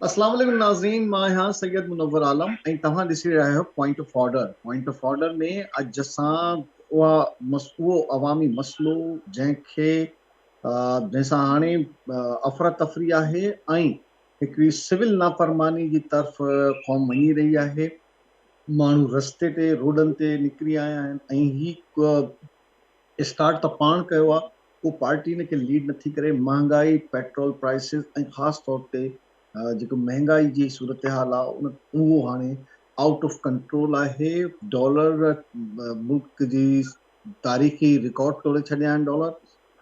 अस्सलाम वालेकुम नाज़रीन, मां यहाँ सैयद मुनव्वर आलम ऐं तव्हां ॾिसी रहिया आहियो पॉइंट ऑफ ऑर्डर में अॼु असां उहो अवामी मसइलो जंहिंखे जंहिंसां हाणे अफ़रा तफ़री आहे ऐं हिकिड़ी सिविल नाफ़रमानी जी तरफ़ क़ौम वञी रही आहे। माण्हू रस्ते ते रोडनि ते निकिरी आया आहिनि ऐं स्टार्ट त पाण कयो आहे, को पार्टी हिन खे लीड नथी करे। महांगाई, पेट्रोल प्राइसिस ऐं ख़ासि तौर ते जेको महांगाई जी सूरत हाल आहे उहो हाणे आउट ऑफ कंट्रोल आहे। डॉलर मुल्क जी तारीख़ी रिकॉर्ड तोड़े छॾिया आहिनि।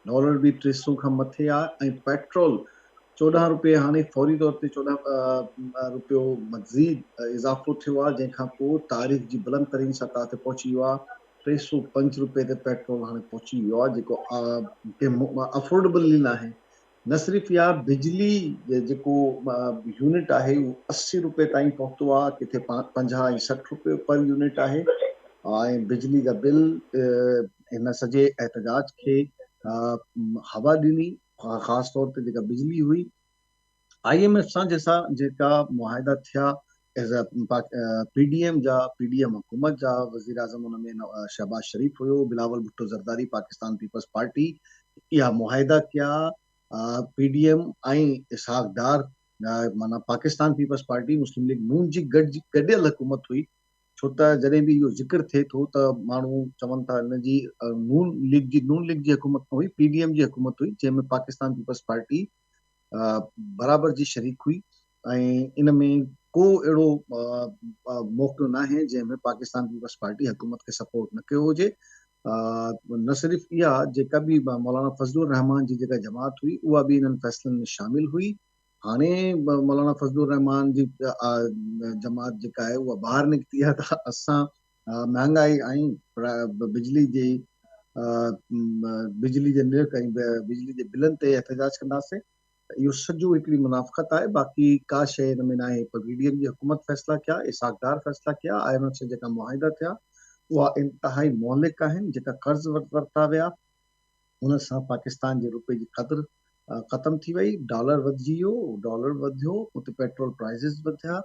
डॉलर बि 300 खां मथे आहे ऐं पेट्रोल 14 रुपए हाणे फौरी तौर ते 14 रुपयो मज़ीद इज़ाफ़ो थियो आहे, जंहिंखां पोइ तारीख़ जी बुलंद तरीन सतह ते पहुची वियो आहे। 305 रुपए ते पेट्रोल हाणे पहुची वियो आहे, जेको अफोर्डेबल न आहे। न सिर्फ़ु इहा, बिजली जेको यूनिट आहे उहो 80 रुपए ताईं पहुतो आहे, किथे 50 ऐं 60 रुपए पर यूनिट आहे। ऐं बिजली जा बिल हिन सॼे एहतजाज खे हवा ॾिनी, ख़ासि तौर ते जेका बिजली हुई। IMF सां जेका मुआहिदा थिया पीडीएम हुकूमत जा वज़ीर आज़म हुन में शहबाज शरीफ हुयो, बिलावल भुट्टो ज़रदारी पाकिस्तान पीपल्स पार्टी, इहा मुआहिदा किया पीडीएम ऐं इसहाक डार माना पाकिस्तान पीपल्स पार्टी मुस्लिम लीग नून जी गॾियल हुकूमत हुई। छो त जॾहिं बि इहो ज़िक्र थिए थो त माण्हू चवनि था हिनजी नून लीग जी हुकूमत न हुई, पीडीएम जी हुकूमत हुई, जंहिंमें पाकिस्तान पीपल्स पार्टी बराबरि जी शरीक हुई। ऐं इन में को अहिड़ो मौक़ो न आहे जंहिंमें पाकिस्तान पीपल्स पार्टी हुकूमत खे सपोर्ट न कयो हुजे। न सिर्फ़ु इहा, जेका बि मौलाना फज़लुर रहमान जी जेका जमात हुई उहा बि इन्हनि फ़ैसिलनि में शामिल हुई। हाणे मौलाना फज़लुर रहमान जी जमात जेका आहे उहा ॿाहिरि निकिती आहे। त असां महांगाई ऐं बिजली जे निर्ख ऐं बिजली जे बिलनि ते एहतजाज कंदासीं। इहो सॼो हिकिड़ी मुनाफ़त आहे, बाक़ी का शइ हिन में न आहे। पर पीडीएम जी हुकूमत फ़ैसिला कया, इसाकदार फ़ैसिला कया, IMF सां जेका मुआहिदा थिया उहा इंतिहाई मौलिक आहिनि। जेका कर्ज़ वरिता विया उन सां पाकिस्तान जे रुपए जी क़दुरु ख़तम थी वई। डॉलर वधिजी वियो, डॉलर वधियो, उते पेट्रोल प्राइसिस वधिया,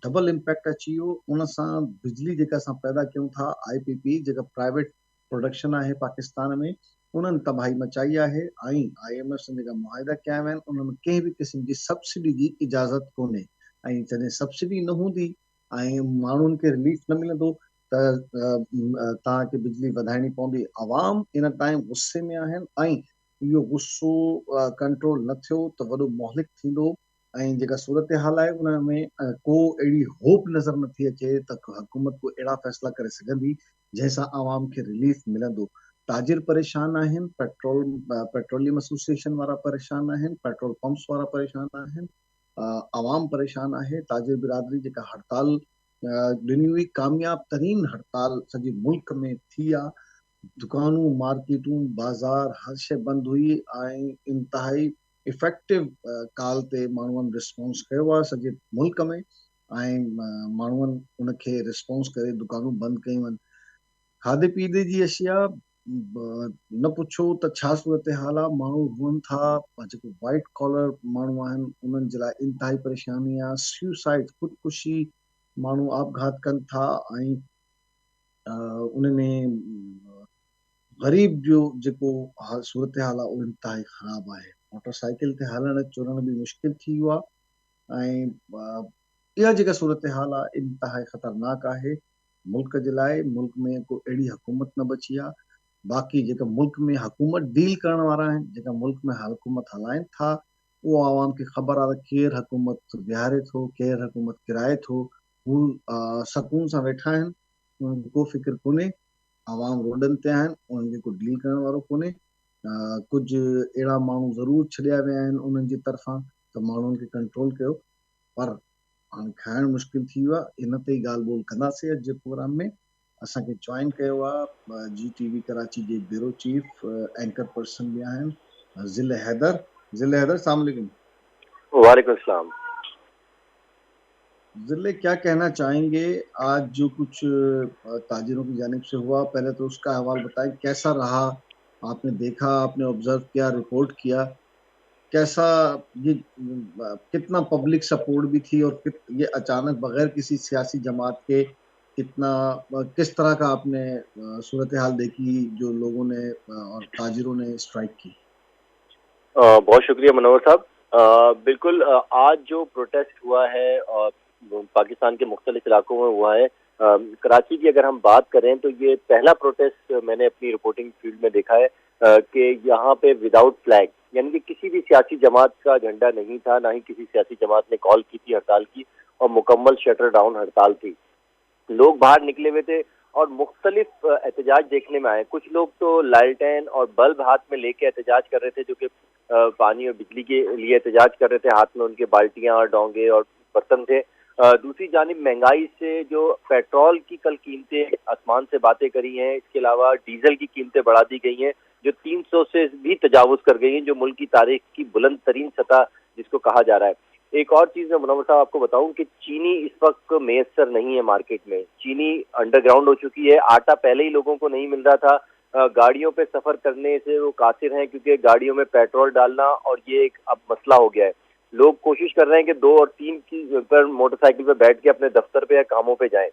डबल इम्पैक्ट अची वियो। उन सां बिजली जेका असां पैदा कयूं था, IPP जेका प्राइवेट प्रोडक्शन आहे पाकिस्तान में, उन्हनि तबाही मचाई आहे। ऐं IMF सां जेका मुआहिदा कया विया आहिनि उनमें कंहिं बि क़िस्म जी सब्सिडी जी इजाज़त कोन्हे। ऐं जॾहिं सब्सिडी न हूंदी ऐं माण्हुनि खे रिलीफ न मिलंदो त तव्हांखे बिजली वधाइणी पवंदी। आवाम इन टाइम गुस्से में आहिनि ऐं इहो गुस्सो कंट्रोल न थियो त वॾो मोहलिक थींदो। ऐं जेका सूरत हाल आहे उन में को अहिड़ी होप नज़र नथी अचे त हुकूमत को अहिड़ा फ़ैसिला करे सघंदी जंहिंसां आवाम खे रिलीफ मिलंदो। ताजिर परेशान आहिनि, पेट्रोलियम एसोसिएशन वारा परेशान आहिनि, पेट्रोल पंप्स वारा परेशान आहिनि, आवाम परेशान आहे। ताजिर बिरादरी जेका हड़ताल ॾिनी हुई, कामयाब तरीन हड़ताल सॼे मुल्क में थी आहे। दुकानूं, मार्केटूं, बाज़ार, हर शइ बंदि हुई ऐं इंतिहाई इफेक्टिव काल ते माण्हुनि रिस्पॉन्स कयो आहे सॼे मुल्क में। ऐं माण्हुनि उनखे रिस्पॉन्स करे दुकानूं बंदि कयूं आहिनि। खाधे पीते जी अशिया न पुछो त छा सूरत हाल आहे। माण्हू रुअनि था, जेको वाइट कॉलर माण्हू आहिनि उन्हनि जे लाइ इंतिहाई परेशानी आहे। सुसाइड, ख़ुदकुशी, माण्हू आपघात कनि था। ऐं उन में ग़रीब जो जेको सूरत हाल आहे उहो इंतिहाई ख़राब आहे। मोटरसाइकिल ते हलण चुरण बि मुश्किल थी वियो आहे। ऐं इहा जेका सूरत हाल आहे इंतिहाई ख़तरनाक आहे मुल्क जे लाइ। मुल्क में को अहिड़ी हुकूमत न बची आहे। बाक़ी जेका मुल्क में हुकूमत डील करण वारा आहिनि, जेका मुल्क में हुकूमत हलाइनि था, उहो आवाम खे ख़बर आहे त केरु हुकूमत विहारे थो, केरु हुकूमत किराए थो। हू सकून सां वेठा आहिनि, उन्हनि खे को फिक्र कोन्हे। आवाम रोडनि ते आहिनि, उन्हनि खे को डील करण वारो कोन्हे। कुझु अहिड़ा माण्हू ज़रूरु छॾिया विया आहिनि उन्हनि जी तरफ़ां त माण्हुनि खे कंट्रोल कयो, पर हाणे खाइणु मुश्किल थी वियो आहे। इन ते ई ॻाल्हि ॿोल कंदासीं अॼु जे प्रोग्राम में। असांखे जॉइन कयो आहे GTV कराची जे ब्यूरो चीफ एंकर पर्सन बि आहिनि ज़िल हैदर। सलाम अलैकुम। वालेकुम सलाम। ज़िले, क्या कहना चाहेंगे आज जो कुछ ताजिरों की जानिब से हुआ? पहले तो उसका अहवाल बताएं, कैसा रहा? आपने देखा, आपने ऑब्जर्व किया, रिपोर्ट किया? कैसा ये कितना पब्लिक सपोर्ट भी थी, और ये अचानक बगैर किसी सियासी जमात के कितना किस तरह का आपने सूरत हाल देखी जो लोगों ने और ताजिरों ने स्ट्राइक की? बहुत शुक्रिया मनोहर साहब। बिल्कुल, आज जो प्रोटेस्ट हुआ है और पाकिस्तान के मुख्तलिफ इलाकों में हुआ है, कराची की अगर हम बात करें तो ये पहला प्रोटेस्ट मैंने अपनी रिपोर्टिंग फील्ड में देखा है कि यहाँ पे विदाउट फ्लैग, यानी कि किसी भी सियासी जमात का झंडा नहीं था, ना ही किसी सियासी जमात ने कॉल की थी हड़ताल की, और मुकम्मल शटर डाउन हड़ताल थी। लोग बाहर निकले हुए थे और मुख्तलिफ एहतजाज देखने में आए। कुछ लोग तो लालटेन और बल्ब हाथ में लेके एहतजाज कर रहे थे, जो कि पानी और बिजली के लिए एहतजाज कर रहे थे। हाथ में उनके बाल्टियां और डोंगे और बर्तन थे। दूसरी जानिब महंगाई से जो पेट्रोल की कल कीमतें आसमान से बातें करी हैं, इसके अलावा डीजल की कीमतें बढ़ा दी गई हैं, जो 300 से भी तजावुज कर गई हैं, जो मुल्क की तारीख की बुलंद तरीन सतह जिसको कहा जा रहा है। एक और चीज मैं मुनव्वर साहब आपको बताऊं कि चीनी इस वक्त मेसर नहीं है मार्केट में। चीनी अंडरग्राउंड हो चुकी है। आटा पहले ही लोगों को नहीं मिल रहा था। गाड़ियों पे सफर करने से वो कासिर हैं, क्योंकि गाड़ियों में पेट्रोल डालना और ये एक अब मसला हो गया है। लोग कोशिश कर रहे हैं कि 2 और 3 की पर मोटरसाइकिल पे बैठ के अपने दफ्तर पे या कामों पे जाएं।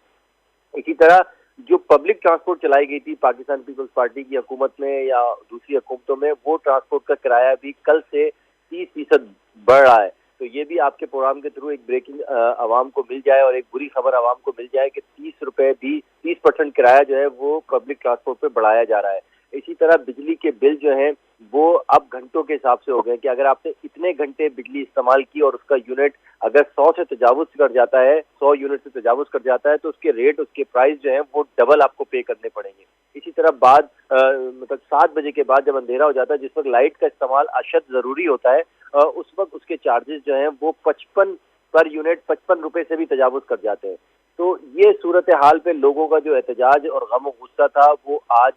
इसी तरह जो पब्लिक ट्रांसपोर्ट चलाई गई थी पाकिस्तान पीपल्स पार्टी की हुकूमत में या दूसरी हुकूमतों में, वो ट्रांसपोर्ट का किराया भी कल से 30% बढ़ रहा है। तो ये भी आपके प्रोग्राम के थ्रू एक ब्रेकिंग आवाम को मिल जाए और एक बुरी खबर आवाम को मिल जाए कि 30 रुपए भी 30% किराया जो है वो पब्लिक ट्रांसपोर्ट पे बढ़ाया जा रहा है। इसी तरह बिजली के बिल जो हैं वो अब घंटों के हिसाब से हो गए कि अगर आपने इतने घंटे बिजली इस्तेमाल की और उसका यूनिट अगर 100 से तजावुज कर जाता है, 100 यूनिट से तजावुज कर जाता है, तो उसके रेट, उसके प्राइस जो है वो डबल आपको पे करने पड़ेंगे। इसी तरह बाद मतलब 7 बजे के बाद जब अंधेरा हो जाता है, जिस वक्त लाइट का इस्तेमाल अशद जरूरी होता है, उस वक्त उसके चार्जेस जो हैं वो 55 पर यूनिट 55 रुपए से भी तजावुज कर जाते हैं। तो ये सूरत हाल पे लोगों का जो एहतजाज और गम और गुस्सा था वो आज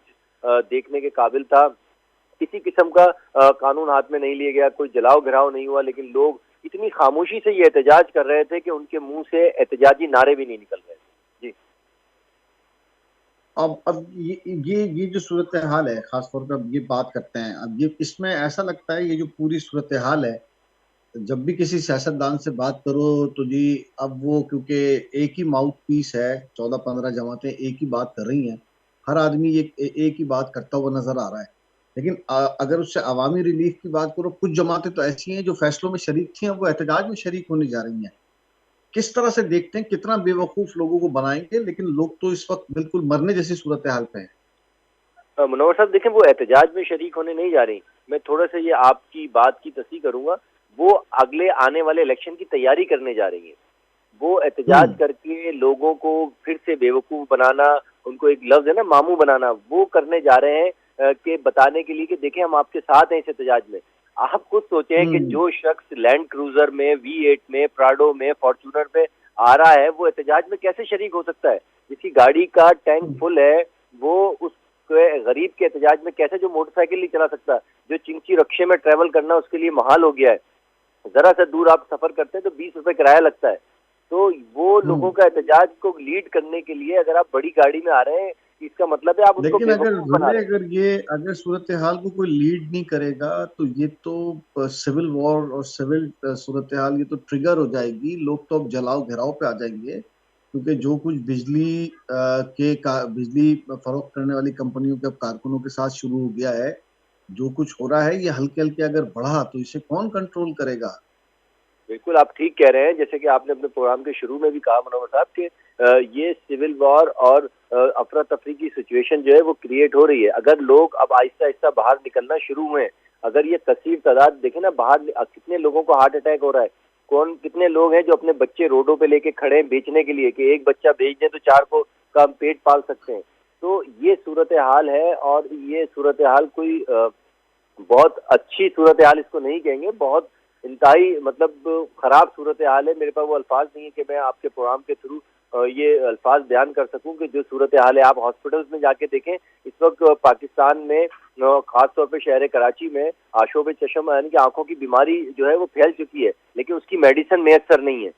देखने के काबिल था। किसी किस्म का कानून हाथ में नहीं लिया गया, कोई जलाओ घिराव नहीं हुआ, लेकिन लोग इतनी खामोशी से ये एहतजाज कर रहे थे कि उनके मुंह से एहतजाजी नारे भी नहीं निकल रहे थे। जी। अब ये जो सूरत हाल है, खास तौर पे अब ये बात करते हैं, अब ये इसमें ऐसा लगता है ये जो पूरी सूरत हाल है, जब भी किसी सियासतदान से बात करो तो जी, अब वो क्योंकि एक ही माउथ पीस है, 14-15 जमातें एक ही बात कर रही हैं, हर आदमी एक ही बात करता हुआ नजर आ रहा है। लेकिन अगर उससे अवामी रिलीफ की बात करो, कुछ जमातें तो ऐसी हैं जो फैसलों में शरीक थी, वो एहतजाज में शरीक होने जा रही हैं। किस तरह से देखते हैं, कितना बेवकूफ लोगों को बनाएंगे, लेकिन लोग तो इस वक्त बिल्कुल मरने जैसी सूरत हाल पे हैं। मनोहर साहब देखें, वो एहतजाज में शरीक होने नहीं जा रही। मैं थोड़ा सा ये आपकी बात की तस्दीक करूंगा। वो अगले आने वाले इलेक्शन की तैयारी करने जा रही है। वो एहतजाज हम्म। करके लोगों को फिर से बेवकूफ बनाना, उनको एक लफ्ज है ना मामू बनाना, वो करने जा रहे हैं कि बताने के लिए कि देखें हम आपके साथ हैं इस एहतजाज में। आप खुद सोचें कि हम्म। जो शख्स लैंड क्रूजर में, V8 में, प्राडो में, फॉर्चूनर में आ रहा है, वो एहतजाज में कैसे शरीक हो सकता है? जिसकी गाड़ी का टैंक फुल है, वो उस गरीब के एहतजाज में कैसे, जो मोटरसाइकिल नहीं चला सकता, जो चिंची रक्शे में ट्रेवल करना उसके लिए महाल हो गया है, जरा सा दूर आप सफर करते हैं तो 20 रुपए किराया लगता है। तो वो लोगों हम्म। का एहतजाज को लीड करने के लिए अगर आप बड़ी गाड़ी में आ रहे हैं, इसका मतलब है आप उनको लेकिन अगर बेवकूफ बना रहे हैं। अगर सूरत हाल को कोई लीड नहीं करेगा, तो ये तो सिविल वॉर और सिविल सूरत हाल, ये तो ट्रिगर हो जाएगी। लोग तो अब जलाओ घेराव पे आ जाएंगे, क्योंकि जो कुछ बिजली फरोख्त करने वाली कंपनियों के अब कारकुनों के साथ शुरू हो गया है, जो कुछ हो रहा है, ये हल्के हल्के अगर बढ़ा तो इसे कौन कंट्रोल करेगा? बिल्कुल आप ठीक कह रहे हैं। जैसे कि आपने अपने प्रोग्राम के शुरू में भी कहा मनोहर साहब कि ये सिविल वॉर और अफरा तफरी की सिचुएशन जो है वो क्रिएट हो रही है। अगर लोग अब आहिस्ता आहिस्ता बाहर निकलना शुरू हुए, अगर ये कसीर तादाद देखें ना, बाहर कितने लोगों को हार्ट अटैक हो रहा है, कौन कितने लोग हैं जो अपने बच्चे रोडों पे लेके खड़े हैं बेचने के लिए कि एक बच्चा बेच दें तो 4 को का हम पेट पाल सकते हैं। तो ये सूरत हाल है, और ये सूरत हाल कोई बहुत अच्छी सूरत हाल इसको नहीं कहेंगे, बहुत इंतहाई मतलब खराब सूरत हाल है। मेरे पास वो अल्फाज नहीं है कि मैं आपके प्रोग्राम के थ्रू ये अल्फाज बयान कर सकूं कि जो सूरत हाल है। आप हॉस्पिटल्स में जाके देखें, इस वक्त पाकिस्तान में खास तौर पे शहर कराची में आशोब चशम यानी कि आंखों की बीमारी जो है वो फैल चुकी है, लेकिन उसकी मेडिसिन मैसर नहीं है।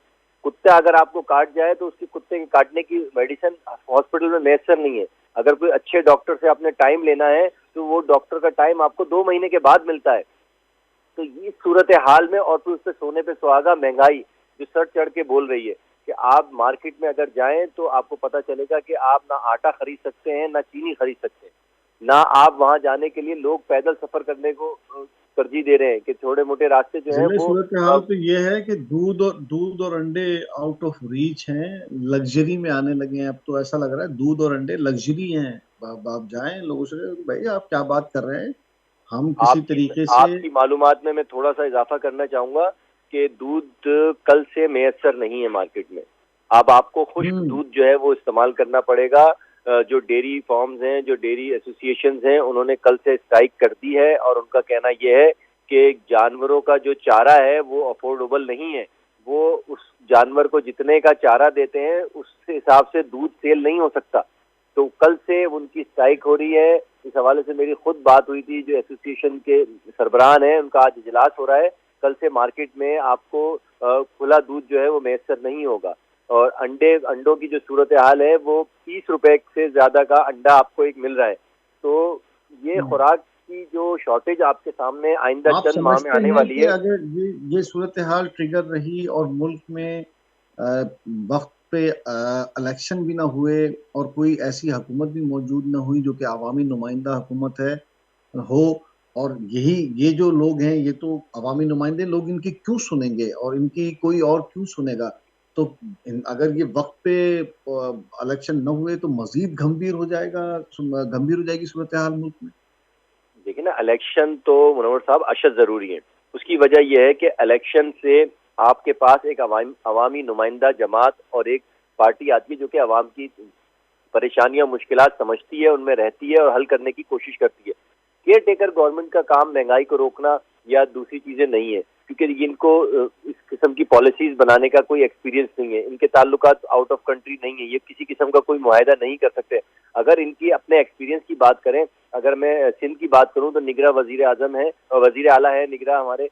कुत्ता अगर आपको काट जाए तो उसकी कुत्ते के काटने की मेडिसिन हॉस्पिटल में मैसर नहीं है। अगर कोई अच्छे डॉक्टर से आपने टाइम लेना है तो वो डॉक्टर का टाइम आपको 2 महीने के बाद मिलता है। تو یہ صورتحال میں اور پھر اس پہ سونے پہ سہاگا مہنگائی جو سر چڑھ کے بول رہی ہے کہ آپ مارکیٹ میں اگر جائیں تو آپ کو پتہ چلے گا کہ آپ نہ آٹا خرید سکتے ہیں نہ چینی خرید سکتے ہیں، نہ آپ وہاں جانے کے لیے لوگ پیدل سفر کرنے کو ترجیح دے رہے ہیں کہ چھوٹے موٹے راستے جو ہیں ضلع وہ صورتحال تو یہ ہے کہ دودھ اور انڈے آؤٹ آف ریچ ہیں، لگژری میں آنے لگے ہیں. اب تو ایسا لگ رہا ہے دودھ اور انڈے لگژری ہیں. آپ جائیں لوگوں سے بھائی آپ کیا بات کر رہے ہیں، ہم کسی طریقے سے. آپ کی معلومات میں تھوڑا سا اضافہ کرنا چاہوں گا کہ دودھ کل سے میسر نہیں ہے مارکیٹ میں. اب آپ کو خشک دودھ جو ہے وہ استعمال کرنا پڑے گا. جو ڈیری فارمز ہیں، جو ڈیری ایسوسیشنز ہیں، انہوں نے کل سے اسٹرائک کر دی ہے اور ان کا کہنا یہ ہے کہ جانوروں کا جو چارہ ہے وہ افورڈیبل نہیں ہے. وہ اس جانور کو جتنے کا چارہ دیتے ہیں اس حساب سے دودھ سیل نہیں ہو سکتا. تو کل سے ان کی اسٹرائک ہو رہی ہے. اس حوالے سے میری خود بات ہوئی تھی، جو ایسوسیشن کے سربراہان ہیں ان کا آج اجلاس ہو رہا ہے. کل سے مارکیٹ میں آپ کو کھلا دودھ جو ہے وہ میسر نہیں ہوگا. اور انڈوں کی جو صورتحال ہے وہ 30 روپے سے زیادہ کا انڈا آپ کو ایک مل رہا ہے. تو یہ خوراک کی جو شارٹیج آپ کے سامنے آئندہ آپ چند ماہ میں سمجھتے آنے ہیں والی کہ ہے. اگر یہ صورتحال ٹریگر رہی اور ملک میں وقت پہ الیکشن بھی نہ ہوئے اور کوئی ایسی حکومت بھی موجود نہ ہوئی جو کہ عوامی نمائندہ حکومت ہو، اور یہ جو لوگ ہیں یہ تو عوامی نمائندے لوگ، ان کی کیوں سنیں گے اور ان کی کوئی اور کیوں سنے گا؟ تو اگر یہ وقت پہ الیکشن نہ ہوئے تو مزید گمبھیر ہو جائے گی صورتحال ملک میں. دیکھیں نا، الیکشن تو منور صاحب اشد ضروری ہے. اس کی وجہ یہ ہے کہ الیکشن سے آپ کے پاس ایک عوامی نمائندہ جماعت اور ایک پارٹی آتی ہے جو کہ عوام کی پریشانیاں مشکلات سمجھتی ہے، ان میں رہتی ہے اور حل کرنے کی کوشش کرتی ہے. کیئر ٹیکر گورنمنٹ کا کام مہنگائی کو روکنا یا دوسری چیزیں نہیں ہے، کیونکہ ان کو اس قسم کی پالیسیز بنانے کا کوئی ایکسپیرینس نہیں ہے. ان کے تعلقات آؤٹ آف کنٹری نہیں ہیں، یہ کسی قسم کا کوئی معاہدہ نہیں کر سکتے. اگر ان کی اپنے ایکسپیرینس کی بات کریں، اگر میں سندھ کی بات کروں تو نگراں وزیر اعظم ہے، وزیر اعلیٰ ہے نگراں ہمارے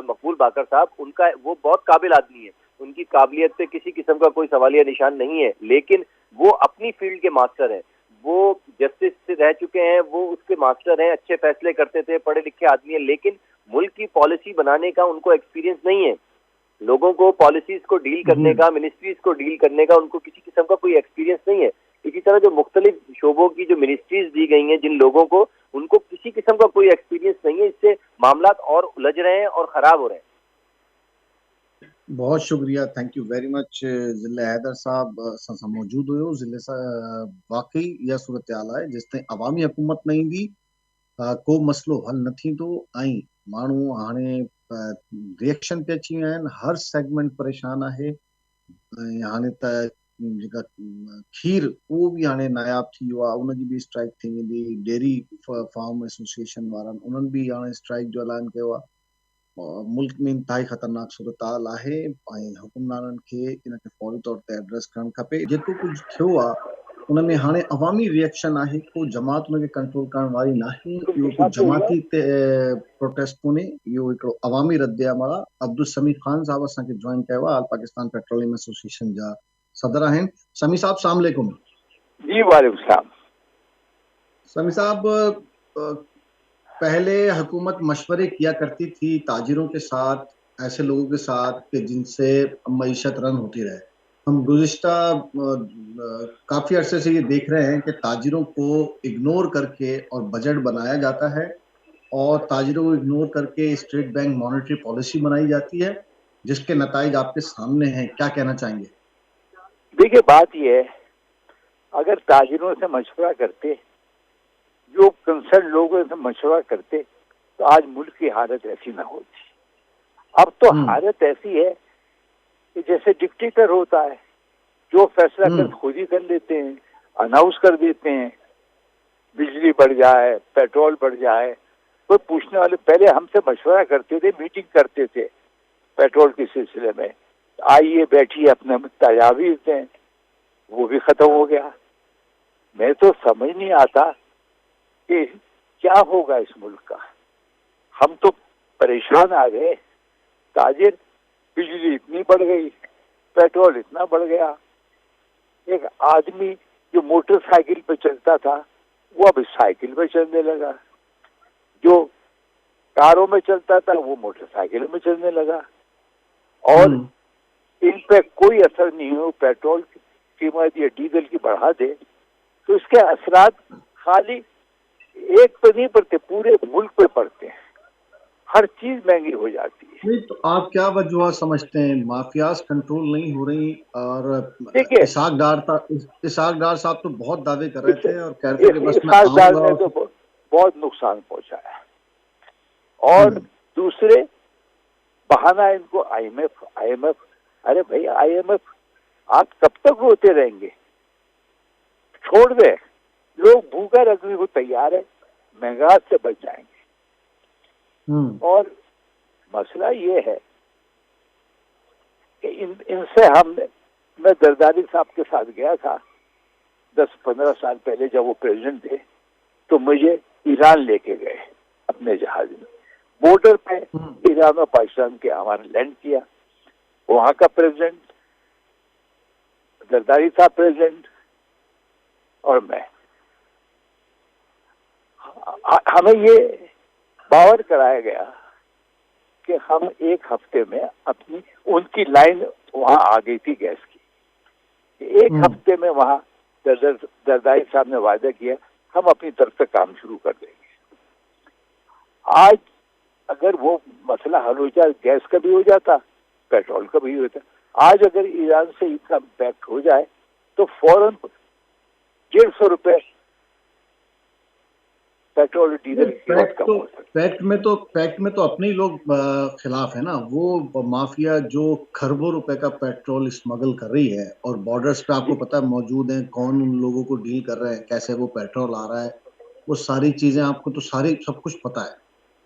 مقبول باقر صاحب. ان کا وہ بہت قابل آدمی ہے، ان کی قابلیت پہ کسی قسم کا کوئی سوالیہ نشان نہیں ہے، لیکن وہ اپنی فیلڈ کے ماسٹر ہیں. وہ جسٹس سے رہ چکے ہیں، وہ اس کے ماسٹر ہیں، اچھے فیصلے کرتے تھے، پڑھے لکھے آدمی ہیں، لیکن ملک کی پالیسی بنانے کا ان کو ایکسپیرینس نہیں ہے. لوگوں کو پالیسیز کو ڈیل کرنے کا، منسٹریز کو ڈیل کرنے کا ان کو کسی قسم کا کوئی ایکسپیرینس نہیں ہے. اسی طرح جو مختلف شعبوں کی جو منسٹریز دی گئی ہیں جن لوگوں کو، ان کو کسی قسم کا کوئی ایکسپیرینس نہیں ہے. اس سے معاملات اور الجھ رہے ہیں اور خراب ہو رہے ہیں. بہت شکریہ، تھینک یو ویری مچ ضلع حیدر صاحب موجود ہوئے ہو. ضلع واقعی یہ صورتحال ہے جس نے عوامی حکومت نہیں دی، کو مسئلو حل نہ تھی تو آئیں مانو ہانے ریئیکشن پہ اچھی ہیں. ہر سیگمنٹ پریشان ہے. ہانے जेका खीर उहो बि हाणे नायाब थी वियो आहे، उनजी बि स्ट्राइक थी वेंदी. डेयरी फार्म एसोसिएशन वारनि उन्हनि बि हाणे स्ट्राइक जो ऐलान कयो आहे. मुल्क में इंतहाई ख़तरनाक सूरताल आहे ऐं हुकुमराननि खे इन खे फौरी तौर ते एड्रेस करणु खपे. जेको कुझु थियो आहे उन में हाणे अवामी रिएक्शन आहे, को जमात उनखे कंट्रोल करण वारी नाहे. इहो कुझु जमाती प्रोटेस्ट कोन्हे, इहो हिकिड़ो अवामी रद्द अमल आहे. अब्दुल समी ख़ान साहब असांखे जॉइन कयो आहे, ऑल पाकिस्तान पेट्रोलियम एसोसिएशन जा सदर आहिनि. समी साहब सलाम अलैकुम. जी वालेकुम सलाम. समी साहब, पहले हुकूमत मशवरे किया करती थी ताजिरों के साथ, ऐसे लोगों के साथ कि जिनसे मईशत रन होती रहे. हम गुज़िश्ता काफ़ी अरसे से ये देख रहे हैं कि ताजिरों को इग्नोर करके और बजट बनाया जाता है और ताजिरों को इग्नोर करके स्टेट बैंक मॉनेटरी पॉलिसी बनाई जाती है, जिसके नताइज आपके सामने हैं. क्या कहना चाहेंगे? देखिए, बात यह है, अगर ताजिरों से मशवरा करते, जो कंसर्न लोगों से मशवरा करते, तो आज मुल्क की हालत ऐसी ना होती. अब तो हालत ऐसी है कि जैसे डिक्टेटर होता है, जो फैसला कर खुद ही कर लेते हैं, अनाउंस कर देते हैं, बिजली बढ़ जाए, पेट्रोल बढ़ जाए, कोई पूछने वाले. पहले हमसे मशवरा करते थे, मीटिंग करते थे पेट्रोल के सिलसिले में, आइए बैठिए अपने तजावीज़ दें, वो भी खत्म हो गया. मैं तो समझ नहीं आता कि क्या होगा इस मुल्क का. हम तो परेशान आ गए. ताजिर, बिजली इतनी बढ़ गई, पेट्रोल इतना बढ़ गया. एक आदमी जो मोटरसाइकिल पे चलता था वो अब साइकिल पे चलने लगा. जो कारों में चलता था वो मोटरसाइकिल में चलने लगा, और इन पे कोई असर नहीं हो। पेट्रोल की कीमत या डीजल की बढ़ा दे तो इसके असरात खाली एक पे नहीं पड़ते, पूरे मुल्क पे पड़ते हैं, हर चीज महंगी हो जाती है। नहीं तो आप क्या वजह समझते हैं? माफियाज कंट्रोल नहीं हो रही? और देखिए, इसाक डार साहब तो बहुत दावे कर रहे थे और कह रहे थे कि बस इस मैं साल आऊंगा ने और तो बहुत नुकसान पहुंचाया। और दूसरे बहाना इनको आईएमएफ आईएमएफ, अरे भाई आईएमएफ आप कब तक रोते रहेंगे? छोड़ दे, लोग भूखा रखने को तैयार है, महंगाई से बच जाएंगे। और मसला ये है कि इनसे मैं जरदारी साहब के साथ गया था 10-15 साल पहले, जब वो प्रेसिडेंट थे, तो मुझे ईरान लेके गए अपने जहाज में। बॉर्डर पे ईरान और पाकिस्तान के हमारे लैंड किया, वहां का प्रेसिडेंट, जरदारी साहब प्रेसिडेंट और मैं, हमें ये बावर कराया गया कि हम एक हफ्ते में अपनी, उनकी लाइन वहां आ गई थी गैस की, एक हफ्ते में वहां जरदारी साहब ने वायदा किया हम अपनी तरफ से काम शुरू कर देंगे। आज अगर वो मसला हल हो जाए, गैस का भी हो जाता, पेट्रोल का भी हो जाता। आज अगर ईरान से इतना इम्पैक्ट हो जाए तो फौरन 150 रुपए पेट्रोल डीजल की कीमत कम हो सकती। फैक्ट में तो अपने ही लोग खिलाफ है ना। वो माफिया जो खरबों रुपए का पेट्रोल स्मगल कर रही है और बॉर्डर्स पे आपको पता है मौजूद है, कौन उन लोगों को डील कर रहे हैं, कैसे वो पेट्रोल आ रहा है, वो सारी चीजें आपको तो सारी सब कुछ पता है।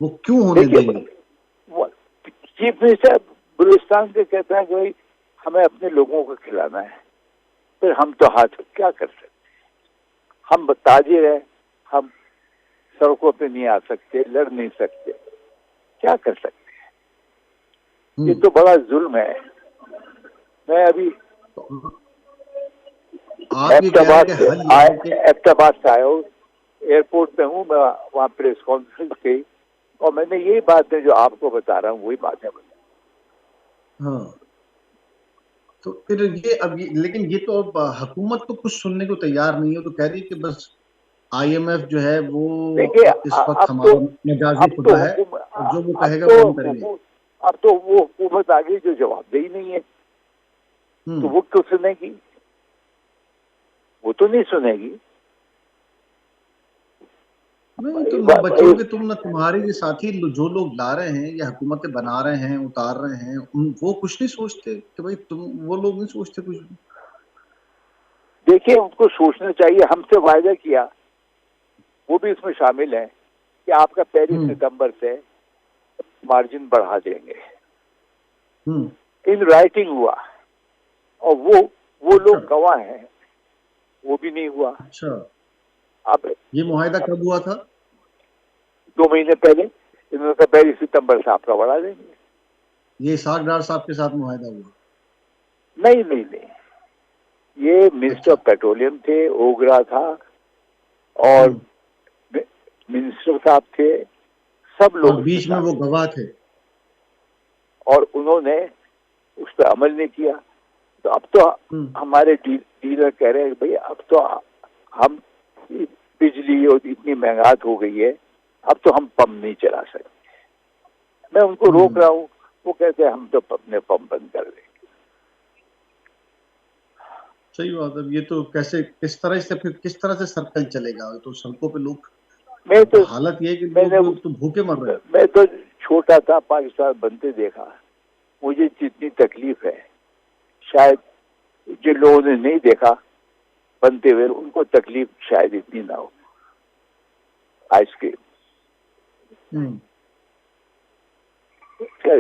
वो क्यों होने देंगे? चीफ मिनिस्टर बलूचिस्तान के कहता है कि भाई हमें अपने लोगों को खिलाना है, फिर हम तो हाथ क्या कर सकते? हम ताजिर हैं, हम सड़कों पे नहीं आ सकते, लड़ नहीं सकते, क्या कर सकते हैं? ये तो बड़ा जुल्म है। मैं अभी एबटाबाद से आया हूँ, एयरपोर्ट पे हूँ, मैं वहाँ प्रेस कॉन्फ्रेंस की, और मैंने यही बातें जो आपको बता रहा हूँ वही बातें बताई। हाँ, तो फिर लेकिन ये तो अब हुकूमत तो कुछ सुनने को तैयार नहीं है। तो कह रही है कि बस आईएमएफ जो है वो इस वक्त हमारा मजाजी खुदा है, जो वो कहेगा वो हम करेंगे। अब तो वो हुकूमत आ गई जो जवाबदेही नहीं है, तो वो क्यों सुनेगी? वो तो नहीं सुनेगी। नहीं, तुम न बचोगे, तुम न तुम्हारे साथी जो लोग ला रहे हैं या हुकूमतें बना रहे हैं, उतार रहे हैं, वो कुछ नहीं सोचते कि भाई वो लोग नहीं सोचते कुछ भी। देखिए, उनको सोचना चाहिए। हमसे वायदा किया, वो भी इसमें शामिल है कि आपका 1 सितंबर से मार्जिन बढ़ा देंगे। इन राइटिंग हुआ, और वो लोग गवाह हैं, वो भी नहीं हुआ। अच्छा, अब ये मुआहिदा कब हुआ था? 2 महीने पहले इन्होंने कहा 1 सितंबर से आपका बढ़ा देंगे। ये इसाक डार साहब के साथ मुआहिदा हुआ? नहीं, ये मिनिस्टर ऑफ पेट्रोलियम थे, ओगरा था, और मिनिस्टर साहब थे, सब लोग बीच में वो गवाह थे, और उन्होंने उस पर अमल नहीं किया। तो अब तो हमारे डीलर कह रहे हैं भाई अब तो हम बिजली और इतनी महंगाई हो गई है, अब तो हम पंप नहीं चला सकते। मैं उनको रोक रहा हूँ, वो कहते हैं हम तो अपने पंप बंद कर देंगे। सही बात है। ये तो किस तरह से सर्कल चलेगा? तो सड़कों पे लोग, तो हालत ये है कि लोग तो भूखे मर रहे हैं। मैं तो छोटा था, पाकिस्तान बनते देखा, मुझे जितनी तकलीफ है शायद जो लोगों ने नहीं देखा बनते हुए उनको तकलीफ शायद इतनी ना हो। आइसक्रीम।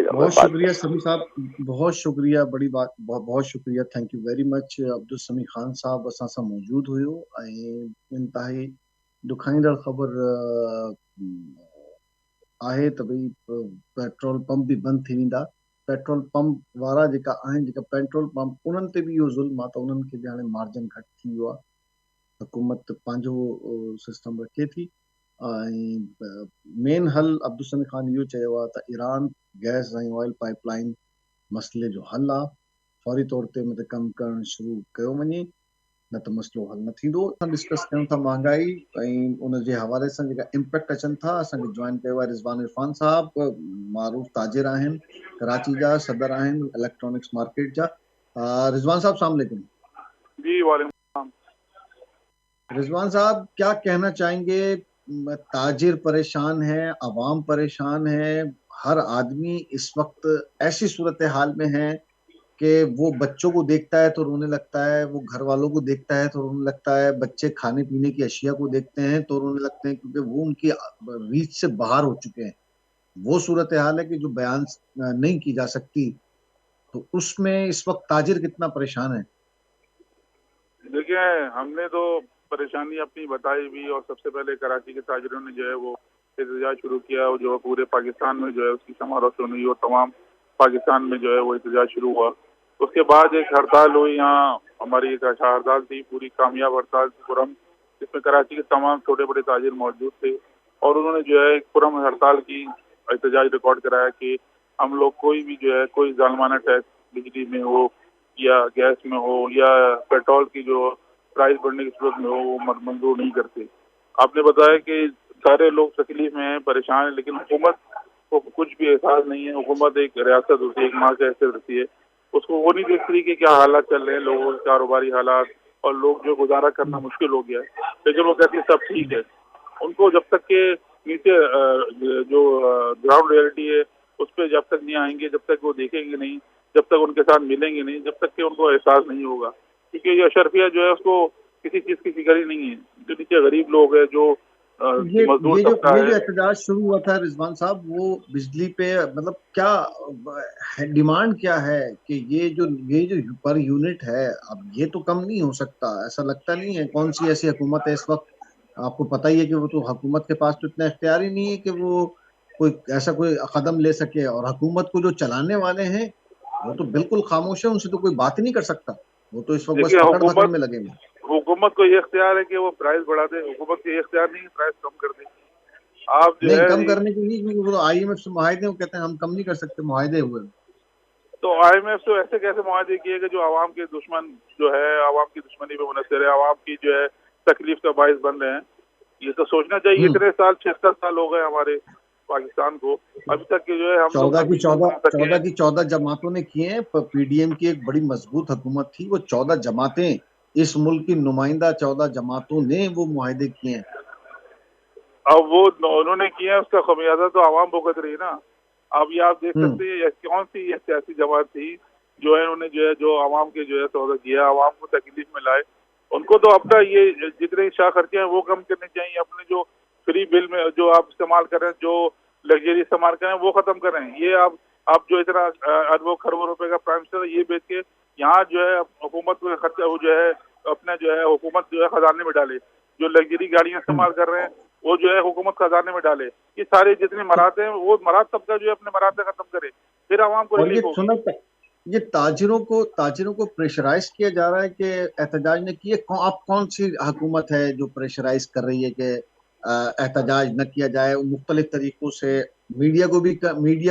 बहुत शुक्रिया समी साहब, बहुत शुक्रिया, बड़ी बात, बहुत शुक्रिया, thank you very much. Abdul समी खान साहब असां सां मौजूद हुयो ऐं इंतहाई दुखाईंदड़ ख़बर आहे त भई पेट्रोल पंप भी बंदि थी वेंदा। पेट्रोल पंप वारा जेका आहिनि, जेका पेट्रोल पंप, उन्हनि ते बि इहो ज़ुल्म आहे त उन्हनि खे बि हाणे मार्जिन घटि थी वियो आहे। हुकूमत पंहिंजो सिस्टम रखे थी मेन हल अब्दुल समी खान इहो चयो आहे त ईरान गैस ऐं ऑयल पाइपलाइन मसइले जो हल आहे, फौरी तौर ते हुन ते कमु करणु शुरू कयो वञे, न त मसइलो हल न थींदो। असां डिस्कस कयूं था महांगाई ऐं उन जे हवाले सां जेका इम्पैक्ट अचनि था। असांखे जॉइन कयो आहे रिज़वान इरफान साहब, मारूफ़ ताजिर आहिनि, कराची जा सदर आहिनि इलेक्ट्रॉनिक्स मार्केट जा। रिज़वान साहब सलाम अलैकुम। जी वालेकुम। रिज़वान साहब क्या कहना चाहेंगे? ताजिर परेशान है, अवाम परेशान है, हर आदमी इस वक्त ऐसी सूरत हाल में है कि वो बच्चों को देखता है तो रोने लगता है, वो घर वालों को देखता है तो रोने लगता है, बच्चे खाने पीने की अशिया को देखते हैं तो रोने लगते हैं, क्योंकि वो उनकी रीच से बाहर हो चुके हैं। वो सूरत हाल है कि जो बयान नहीं की जा सकती। तो उसमें इस वक्त ताजिर कितना परेशान है? देखिए, हमने तो परेशानी अपनी बताई भी, और सबसे पहले कराची के ताजिरों ने जो है वो एहतजाज शुरू किया, और जो है पूरे पाकिस्तान में जो है उसकी समारोह सुनी और तमाम पाकिस्तान में जो है वो एहतजाज शुरू हुआ। उसके बाद एक हड़ताल हुई, यहाँ हमारी एक हड़ताल थी, पूरी कामयाब हड़ताल थी पुरम, जिसमें कराची के तमाम छोटे बड़े ताजिर मौजूद थे, और उन्होंने जो है एक पुरम हड़ताल की एहतजाज रिकॉर्ड कराया कि हम लोग कोई भी जो है कोई जालमाना टैक्स बिजली में हो या गैस में हो या पेट्रोल की जो प्राइस बढ़ने की सूरत में हो वो मंजूर नहीं करते। आपने बताया कि सारे लोग तकलीफ में हैं, परेशान हैं, लेकिन हुकूमत को कुछ भी एहसास नहीं है। हुकूमत एक रियासत होती है, एक माँ की हैसियत होती है, उसको वो नहीं देखती कि क्या हालात चल रहे हैं लोगों के, कारोबारी हालात, और लोग जो गुजारा करना मुश्किल हो गया है, लेकिन वो कहती है सब ठीक है। उनको जब तक के नीचे जो ग्राउंड रियलिटी है उस पर जब तक नहीं आएंगे, जब तक वो देखेंगे नहीं, जब तक उनके साथ मिलेंगे नहीं, जब तक कि उनको एहसास नहीं होगा, क्योंकि ये अशरफिया जो है उसको किसी चीज़ की फिक्र ही नहीं है। जो नीचे गरीब लोग हैं, जो मजदूर ये तबका जो है। एहतजाज शुरू हुआ था रिजवान साहब, वो बिजली पे मतलब क्या डिमांड क्या है कि ये जो पर यूनिट है, अब ये तो कम नहीं हो सकता, ऐसा लगता नहीं है। कौन सी ऐसी हुकूमत है इस वक्त, आपको पता ही है कि वो तो हुकूमत के पास तो इतना इख्तियार ही नहीं है कि वो कोई ऐसा कोई कदम ले सके, और हुकूमत को जो चलाने वाले हैं वो तो बिल्कुल खामोश है, उनसे तो कोई बात ही नहीं कर सकता। वो तो इस वक्त बस देखिए, पकड़ धकड़ में लगे हुए। हुकूमत को ये इख्तियार है कि वो प्राइस बढ़ा दे, हुकूमत को ये इख्तियार नहीं है प्राइस कम कर दे। आप जो नहीं, है कम करने के लिए, क्योंकि वो IMF से मुआहदे, वो कहते हैं हम कम नहीं कर सकते, मुआहदे हुए। तो IMF से ऐसे कैसे मुआहदे किए कि जो आवाम के दुश्मन जो है, आवाम की दुश्मनी पे मुनसर है, आवाम की जो है तकलीफ का बायस बन रहे हैं। ये तो सोचना चाहिए। इतने साल 76 साल हो गए हमारे पाकिस्तान को, अभी तक के जो है हम लोग अभी तक बना सके। 14 जमातों ने किए हैं। PDM की एक बड़ी मजबूत हुकूमत थी, वो 14 जमातें, इस मुल्क की नुमाइंदा 14 जमातों ने वो मुआहदे किए हैं। अब वो उन्होंने किया, उसका खमियाजा तो आवाम भुगत रही ना। अब ये आप देख सकते हैं कौन सी ये सियासी जमात थी जो है उन्होंने जो है जो आवाम के जो है सौदा किया, आवाम को तकलीफ में लाए। उनको तो अपना ये जितने शाह खर्चे हैं वो कम करने चाहिए, अपने जो फ्री बिल में जो आप इस्तेमाल कर रहे हैं, जो लग्जरी इस्तेमाल कर रहे हैं वो खत्म करें। ये आप जो इतना अरबों खरबों रुपए का प्राइम मिनिस्टर ये बेच के यहाँ जो है हुकूमत को खर्चा वो जो है अपना जो है हुकूमत जो है खजाने में डाले, जो लग्जरी गाड़ियाँ इस्तेमाल कर रहे हैं वो जो है हुकूमत खजाने में डाले। ये सारे जितने मराते हैं वो मरात तबका जो है अपने मराते खत्म करे, फिर आवाम को और ये रिलीफ सुना, होगी। ये ताजिरों को प्रेशराइज किया जा रहा है कि एहतजाज ने किए। आप कौन सी हुकूमत है जो प्रेशराइज कर रही है कि एहतजाज न किया जाए? मुख्तलिफ तरीकों से मीडिया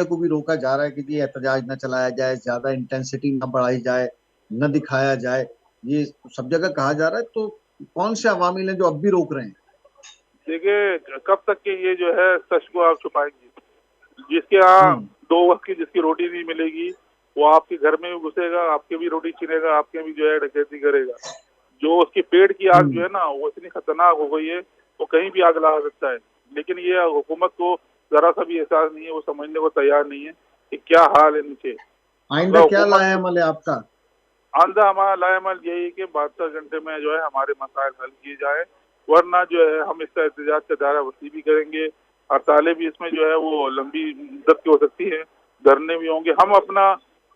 को भी रोका जा रहा है कि ये एहतजाज न चलाया जाए, ज्यादा इंटेंसिटी न बढ़ाई जाए, न दिखाया जाए, ये सब जगह कहा जा रहा है। तो कौन से अवामिल हैं जो अब भी रोक रहे हैं? देखिए, कब तक के ये जो है सच को आप छुपाएंगे? जिसके यहाँ 2 वक्त की जिसकी रोटी नहीं मिलेगी वो आपके घर में भी घुसेगा, आपके भी रोटी छीनेगा, आपके भी जो है डकैती करेगा। जो उसकी पेट की आग जो है ना वो इतनी खतरनाक हो गई है, वो कहीं भी आग लगा सकता है। लेकिन ये हुकूमत को जरा सा भी एहसास नहीं है, वो समझने को तैयार नहीं है कि क्या हाल है नीचे। आइंदा क्या लाएमल है आपका? आंदा हमारा लाएमल यही है कि 72 घंटे में जो है हमारे मसाइल हल किए जाए, वरना जो है हम इसका एहतजाज का दायरा वसी भी करेंगे। हड़तालें भी इसमें जो है वो लंबी मुद्दत की हो सकती है, धरने भी होंगे। हम अपना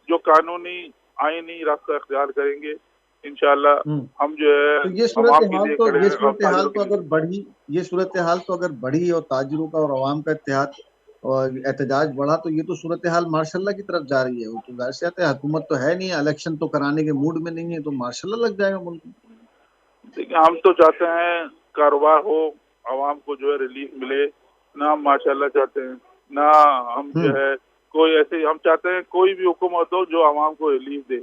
जो कानूनी आईनी रास्ता अख्तियार करेंगे इंशाअल्लाह। हम जो है तो ये सूरत हाल तो अगर बढ़ी और ताजिरों का और अवाम का इत्तेहाद और एहतजाज बढ़ा, तो ये तो सूरत हाल मार्शल्ला की तरफ जा रही है। वो तो जाहिर सी बात है, हुकूमत तो है नहीं, इलेक्शन तो कराने के मूड में नहीं है, तो मार्शल्ला लग जाएगा मुल्क। देखिए, हम तो चाहते हैं कारोबार हो, आवाम को जो है रिलीफ मिले, ना हम माशाल्लाह चाहते हैं, ना हम जो है कोई ऐसे, हम चाहते हैं कोई भी हुकूमत हो जो आवाम को रिलीफ दे,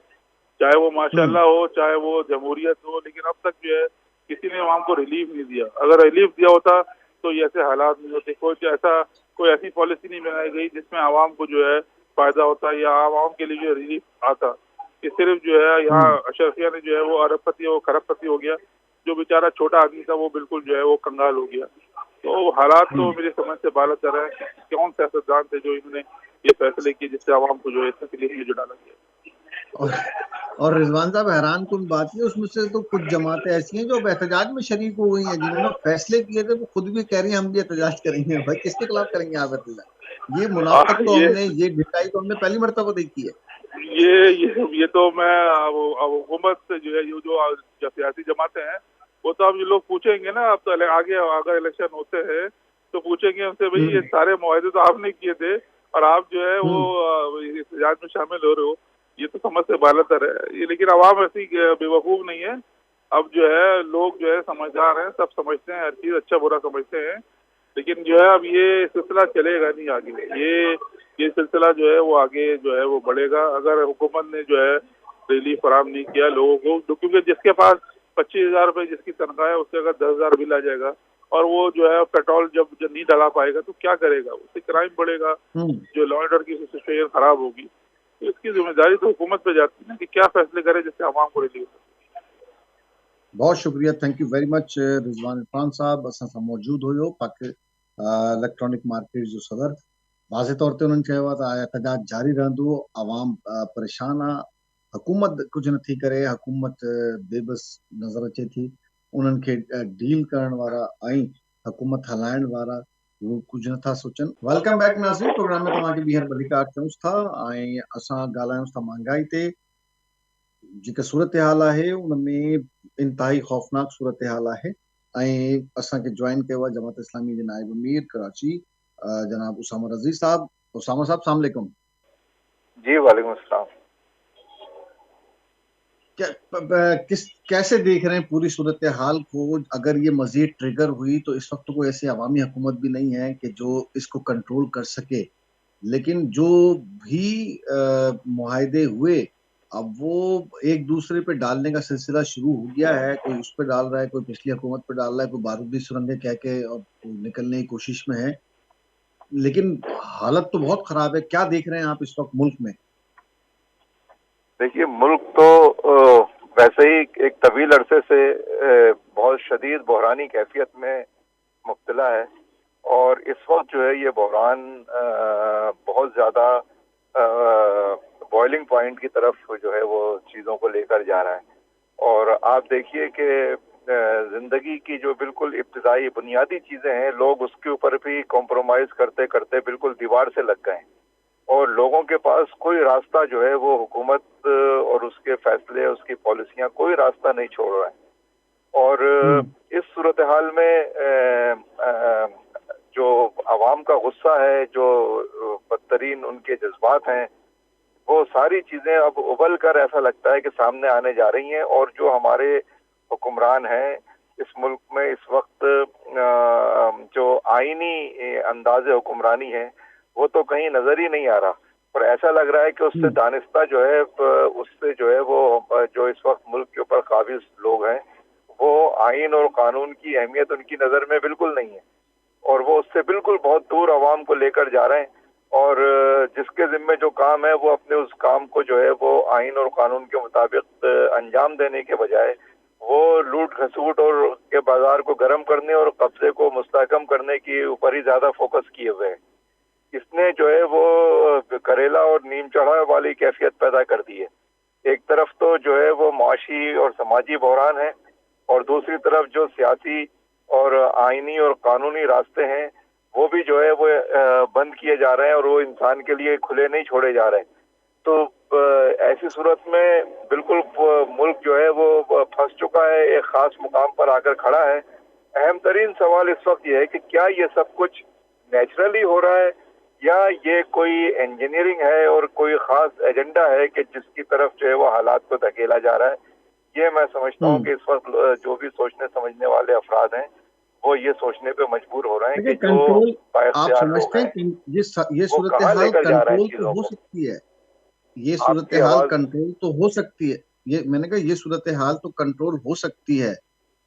चाहे वो माशाल्लाह हो, चाहे वो जमहूरियत हो, लेकिन अब तक जो है किसी ने आवाम को रिलीफ नहीं दिया। अगर रिलीफ दिया होता तो ये ऐसे हालात नहीं होते। कोई ऐसी पॉलिसी नहीं बनाई गई जिसमें आवाम को जो है फायदा होता या आवाम के लिए जो रिलीफ आता। कि सिर्फ जो है यहाँ अशरफिया ने जो है वो अरबपति और खरबपति हो गया, जो बेचारा छोटा आदमी था वो बिल्कुल जो है वो कंगाल हो गया। तो हालात तो मेरी समझ से बाहर कर रहे हैं कि कौन सियासतदान थे जो इन्होंने ये फैसले किए जिससे आवाम को जो है तकलीफ में जो डाला गया। और रिजवान साहब, हैरान कुन बात है, उसमें से तो कुछ जमातें ऐसी हैं जो अब एहतजाज में शरीक हो गई हैं, जिन्होंने फैसले किए थे वो खुद भी कह रही हैं हम भी एहतजाज करेंगे। भाई किसके खिलाफ करेंगे आप एहतजाज? ये मुनाफत तो ये ढिठाई तो हमने पहली मर्तबा देखी है। ये तो मैं हुकूमत से जो है जो सियासी जमातें हैं वो तो अब ये लोग पूछेंगे ना, अब तो आगे अगर इलेक्शन होते हैं तो पूछेंगे उनसे, भाई ये सारे मुआहदे तो आपने किए थे और आप जो है वो एहतजाज में शामिल हो रहे हो, ये तो समझ से बालतर है ये। लेकिन आवाम ऐसी बेवकूफ़ नहीं है, अब जो है लोग जो है समझदार हैं, सब समझते हैं, हर चीज़ अच्छा बुरा समझते हैं। लेकिन जो है अब ये सिलसिला चलेगा नहीं आगे, ये सिलसिला जो है वो आगे जो है वो बढ़ेगा अगर हुकूमत ने जो है रिलीफ फराहम नहीं किया लोगों को। क्योंकि जिसके पास 25,000 रुपये जिसकी तनख्वाह है उससे अगर 10,000 बिल आ जाएगा और वो जो है पेट्रोल जब नहीं डला पाएगा तो क्या करेगा, उससे क्राइम बढ़ेगा, जो लॉ एंड ऑर्डर की सिचुएशन खराब होगी। तो इसकी जिम्मेदारी तो हुकूमत पे जाती है ना कि क्या फैसले करे जिससे आवाम को रिलीफ हो। बहुत शुक्रिया, thank you very much Rizwan Irfan साहब, असां सां मौजूद हुयो। इलेक्ट्रॉनिक मार्केट जो सदर वाज़े तौर ते उन्हनि चयो आहे त एहतजाज जारी रहंदो, आवाम परेशान आहे, हुकूमत कुझु नथी करे, हुकूमत बेबस नज़र अचे थी, उन्हनि खे डील करण वारा ऐं हुकूमत हलाइण वारा वो कुझु नथा सोचनि। वेलकम बैक नाज़रीन, प्रोग्राम में तव्हांखे ॿीहर वधीक कयूंसि था ऐं असां ॻाल्हायूंसि था महांगाई ते। जेका सूरत हाल आहे उनमें इंतहाई खौफनाक सूरत हाल आहे ऐं असांखे ज्वाइन कयो आहे जमात इस्लामी जे नाइब अमीर कराची जनाब उसामा रज़ी साहब। उसामा साहब सलाम अलैकुम। जी वालेकुम अस्सलाम। कैसे देख रहे हैं पूरी सूरत हाल को? अगर ये मजीद ट्रिगर हुई तो इस वक्त कोई ऐसी अवामी हुकूमत भी नहीं है कि जो इसको कंट्रोल कर सके, लेकिन जो भी मुआहदे हुए अब वो एक दूसरे पे डालने का सिलसिला शुरू हो गया है। कोई उस पे डाल रहा है, कोई पिछली हुकूमत पे डाल रहा है, कोई बारूदी सुरंगें कह के और निकलने की कोशिश में है, लेकिन हालत तो बहुत खराब है। क्या देख रहे हैं आप इस वक्त मुल्क में? देखिए, मुल्क तो वैसे ही एक तवील अरसे से बहुत शदीद बहरानी कैफियत में मुब्तला है और इस वक्त जो है ये बहरान बहुत ज़्यादा बॉइलिंग पॉइंट की तरफ जो है वो चीज़ों को लेकर जा रहा है। और आप देखिए कि ज़िंदगी की जो बिल्कुल इब्तिदाई बुनियादी चीज़ें हैं, लोग उसके ऊपर भी कॉम्प्रोमाइज़ करते करते बिल्कुल दीवार से लग गए और लोगों के पास कोई रास्ता जो है वो हुकूमत और उसके फैसले, उसकी पॉलिसियां कोई रास्ता नहीं छोड़ रहा है। और इस सूरत हाल में जो आवाम का गुस्सा है, जो बदतरीन उनके जज्बात हैं, वो सारी चीज़ें अब उबल कर ऐसा लगता है कि सामने आने जा रही हैं। और जो हमारे हुक्मरान हैं इस मुल्क में इस वक्त जो आईनी अंदाज़ हुक्मरानी है वो तो कहीं नजर ही नहीं आ रहा और ऐसा लग रहा है कि उससे दानिस्ता जो है, उससे जो है वो जो इस वक्त मुल्क के ऊपर काबिज लोग हैं वो आइन और कानून की अहमियत उनकी नज़र में बिल्कुल नहीं है और वो उससे बिल्कुल बहुत दूर आवाम को लेकर जा रहे हैं। और जिसके ज़िम्मे जो काम है वो अपने उस काम को जो है वो आइन और कानून के मुताबिक अंजाम देने के बजाय वो लूट खसूट और के बाजार को गर्म करने और कब्जे को मुस्तहकम करने के ऊपर ही ज़्यादा फोकस किए हुए हैं। इसने जो है वो करेला और नीम चढ़ा वाली कैफियत पैदा कर दी है। एक तरफ तो जो है वो माशी और समाजी बहरान है और दूसरी तरफ जो सियासी और आईनी और कानूनी रास्ते हैं वो भी जो है वो बंद किए जा रहे हैं और वो इंसान के लिए खुले नहीं छोड़े जा रहे हैं। तो ऐसी सूरत में बिल्कुल मुल्क जो है वो फंस चुका है, एक ख़ास मुकाम पर आकर खड़ा है। अहम तरीन सवाल इस वक्त ये है कि क्या ये सब कुछ नेचुरली हो रहा है या ये कोई इंजीनियरिंग है और कोई ख़ास एजेंडा है कि जिसकी तरफ जो है वो हालात को धकेला जा रहा है। ये मैं समझता हूँ कि इस वक्त जो भी सोचने समझने वाले अफराद हैं وہ یہ सोचने पे मजबूर हो रहे हैं देखिए कि जो कंट्रोल आप बाइख्तियार लोग समझते हैं हैं कि ये वो सूरत कहाँ हाल लेकर जा रहे हैं कंट्रोल तो चीजों हो को। सकती है, ये सूरत आपकी हाल आवाज कंट्रोल तो हो सकती है, ये मैंने कहा ये सूरत हाल तो कंट्रोल हो सकती है।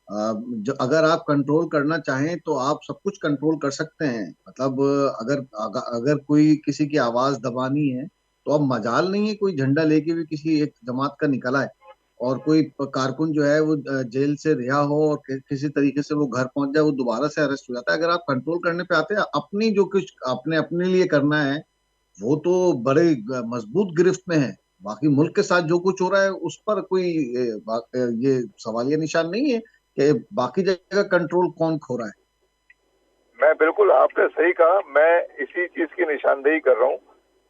जो अगर आप कंट्रोल करना चाहें तो आप सब कुछ कंट्रोल कर सकते हैं। मतलब अगर कोई किसी की आवाज दबानी है तो अब मजाल नहीं है कोई झंडा लेके भी किसी एक जमात का निकला है और कोई कारकुन जो है वो जेल से रिहा हो और किसी तरीके से वो घर पहुंच जाए, वो दोबारा से अरेस्ट हो जाता है। अगर आप कंट्रोल करने पे आते हैं, अपनी जो कुछ आपने अपने लिए करना है वो तो बड़े मजबूत गिरफ्त में है। बाकी मुल्क के साथ जो कुछ हो रहा है उस पर कोई ये सवालिया निशान नहीं है कि बाकी जगह कंट्रोल कौन खो रहा है। मैं बिल्कुल आपने सही कहा, मैं इसी चीज की निशानदेही कर रहा हूँ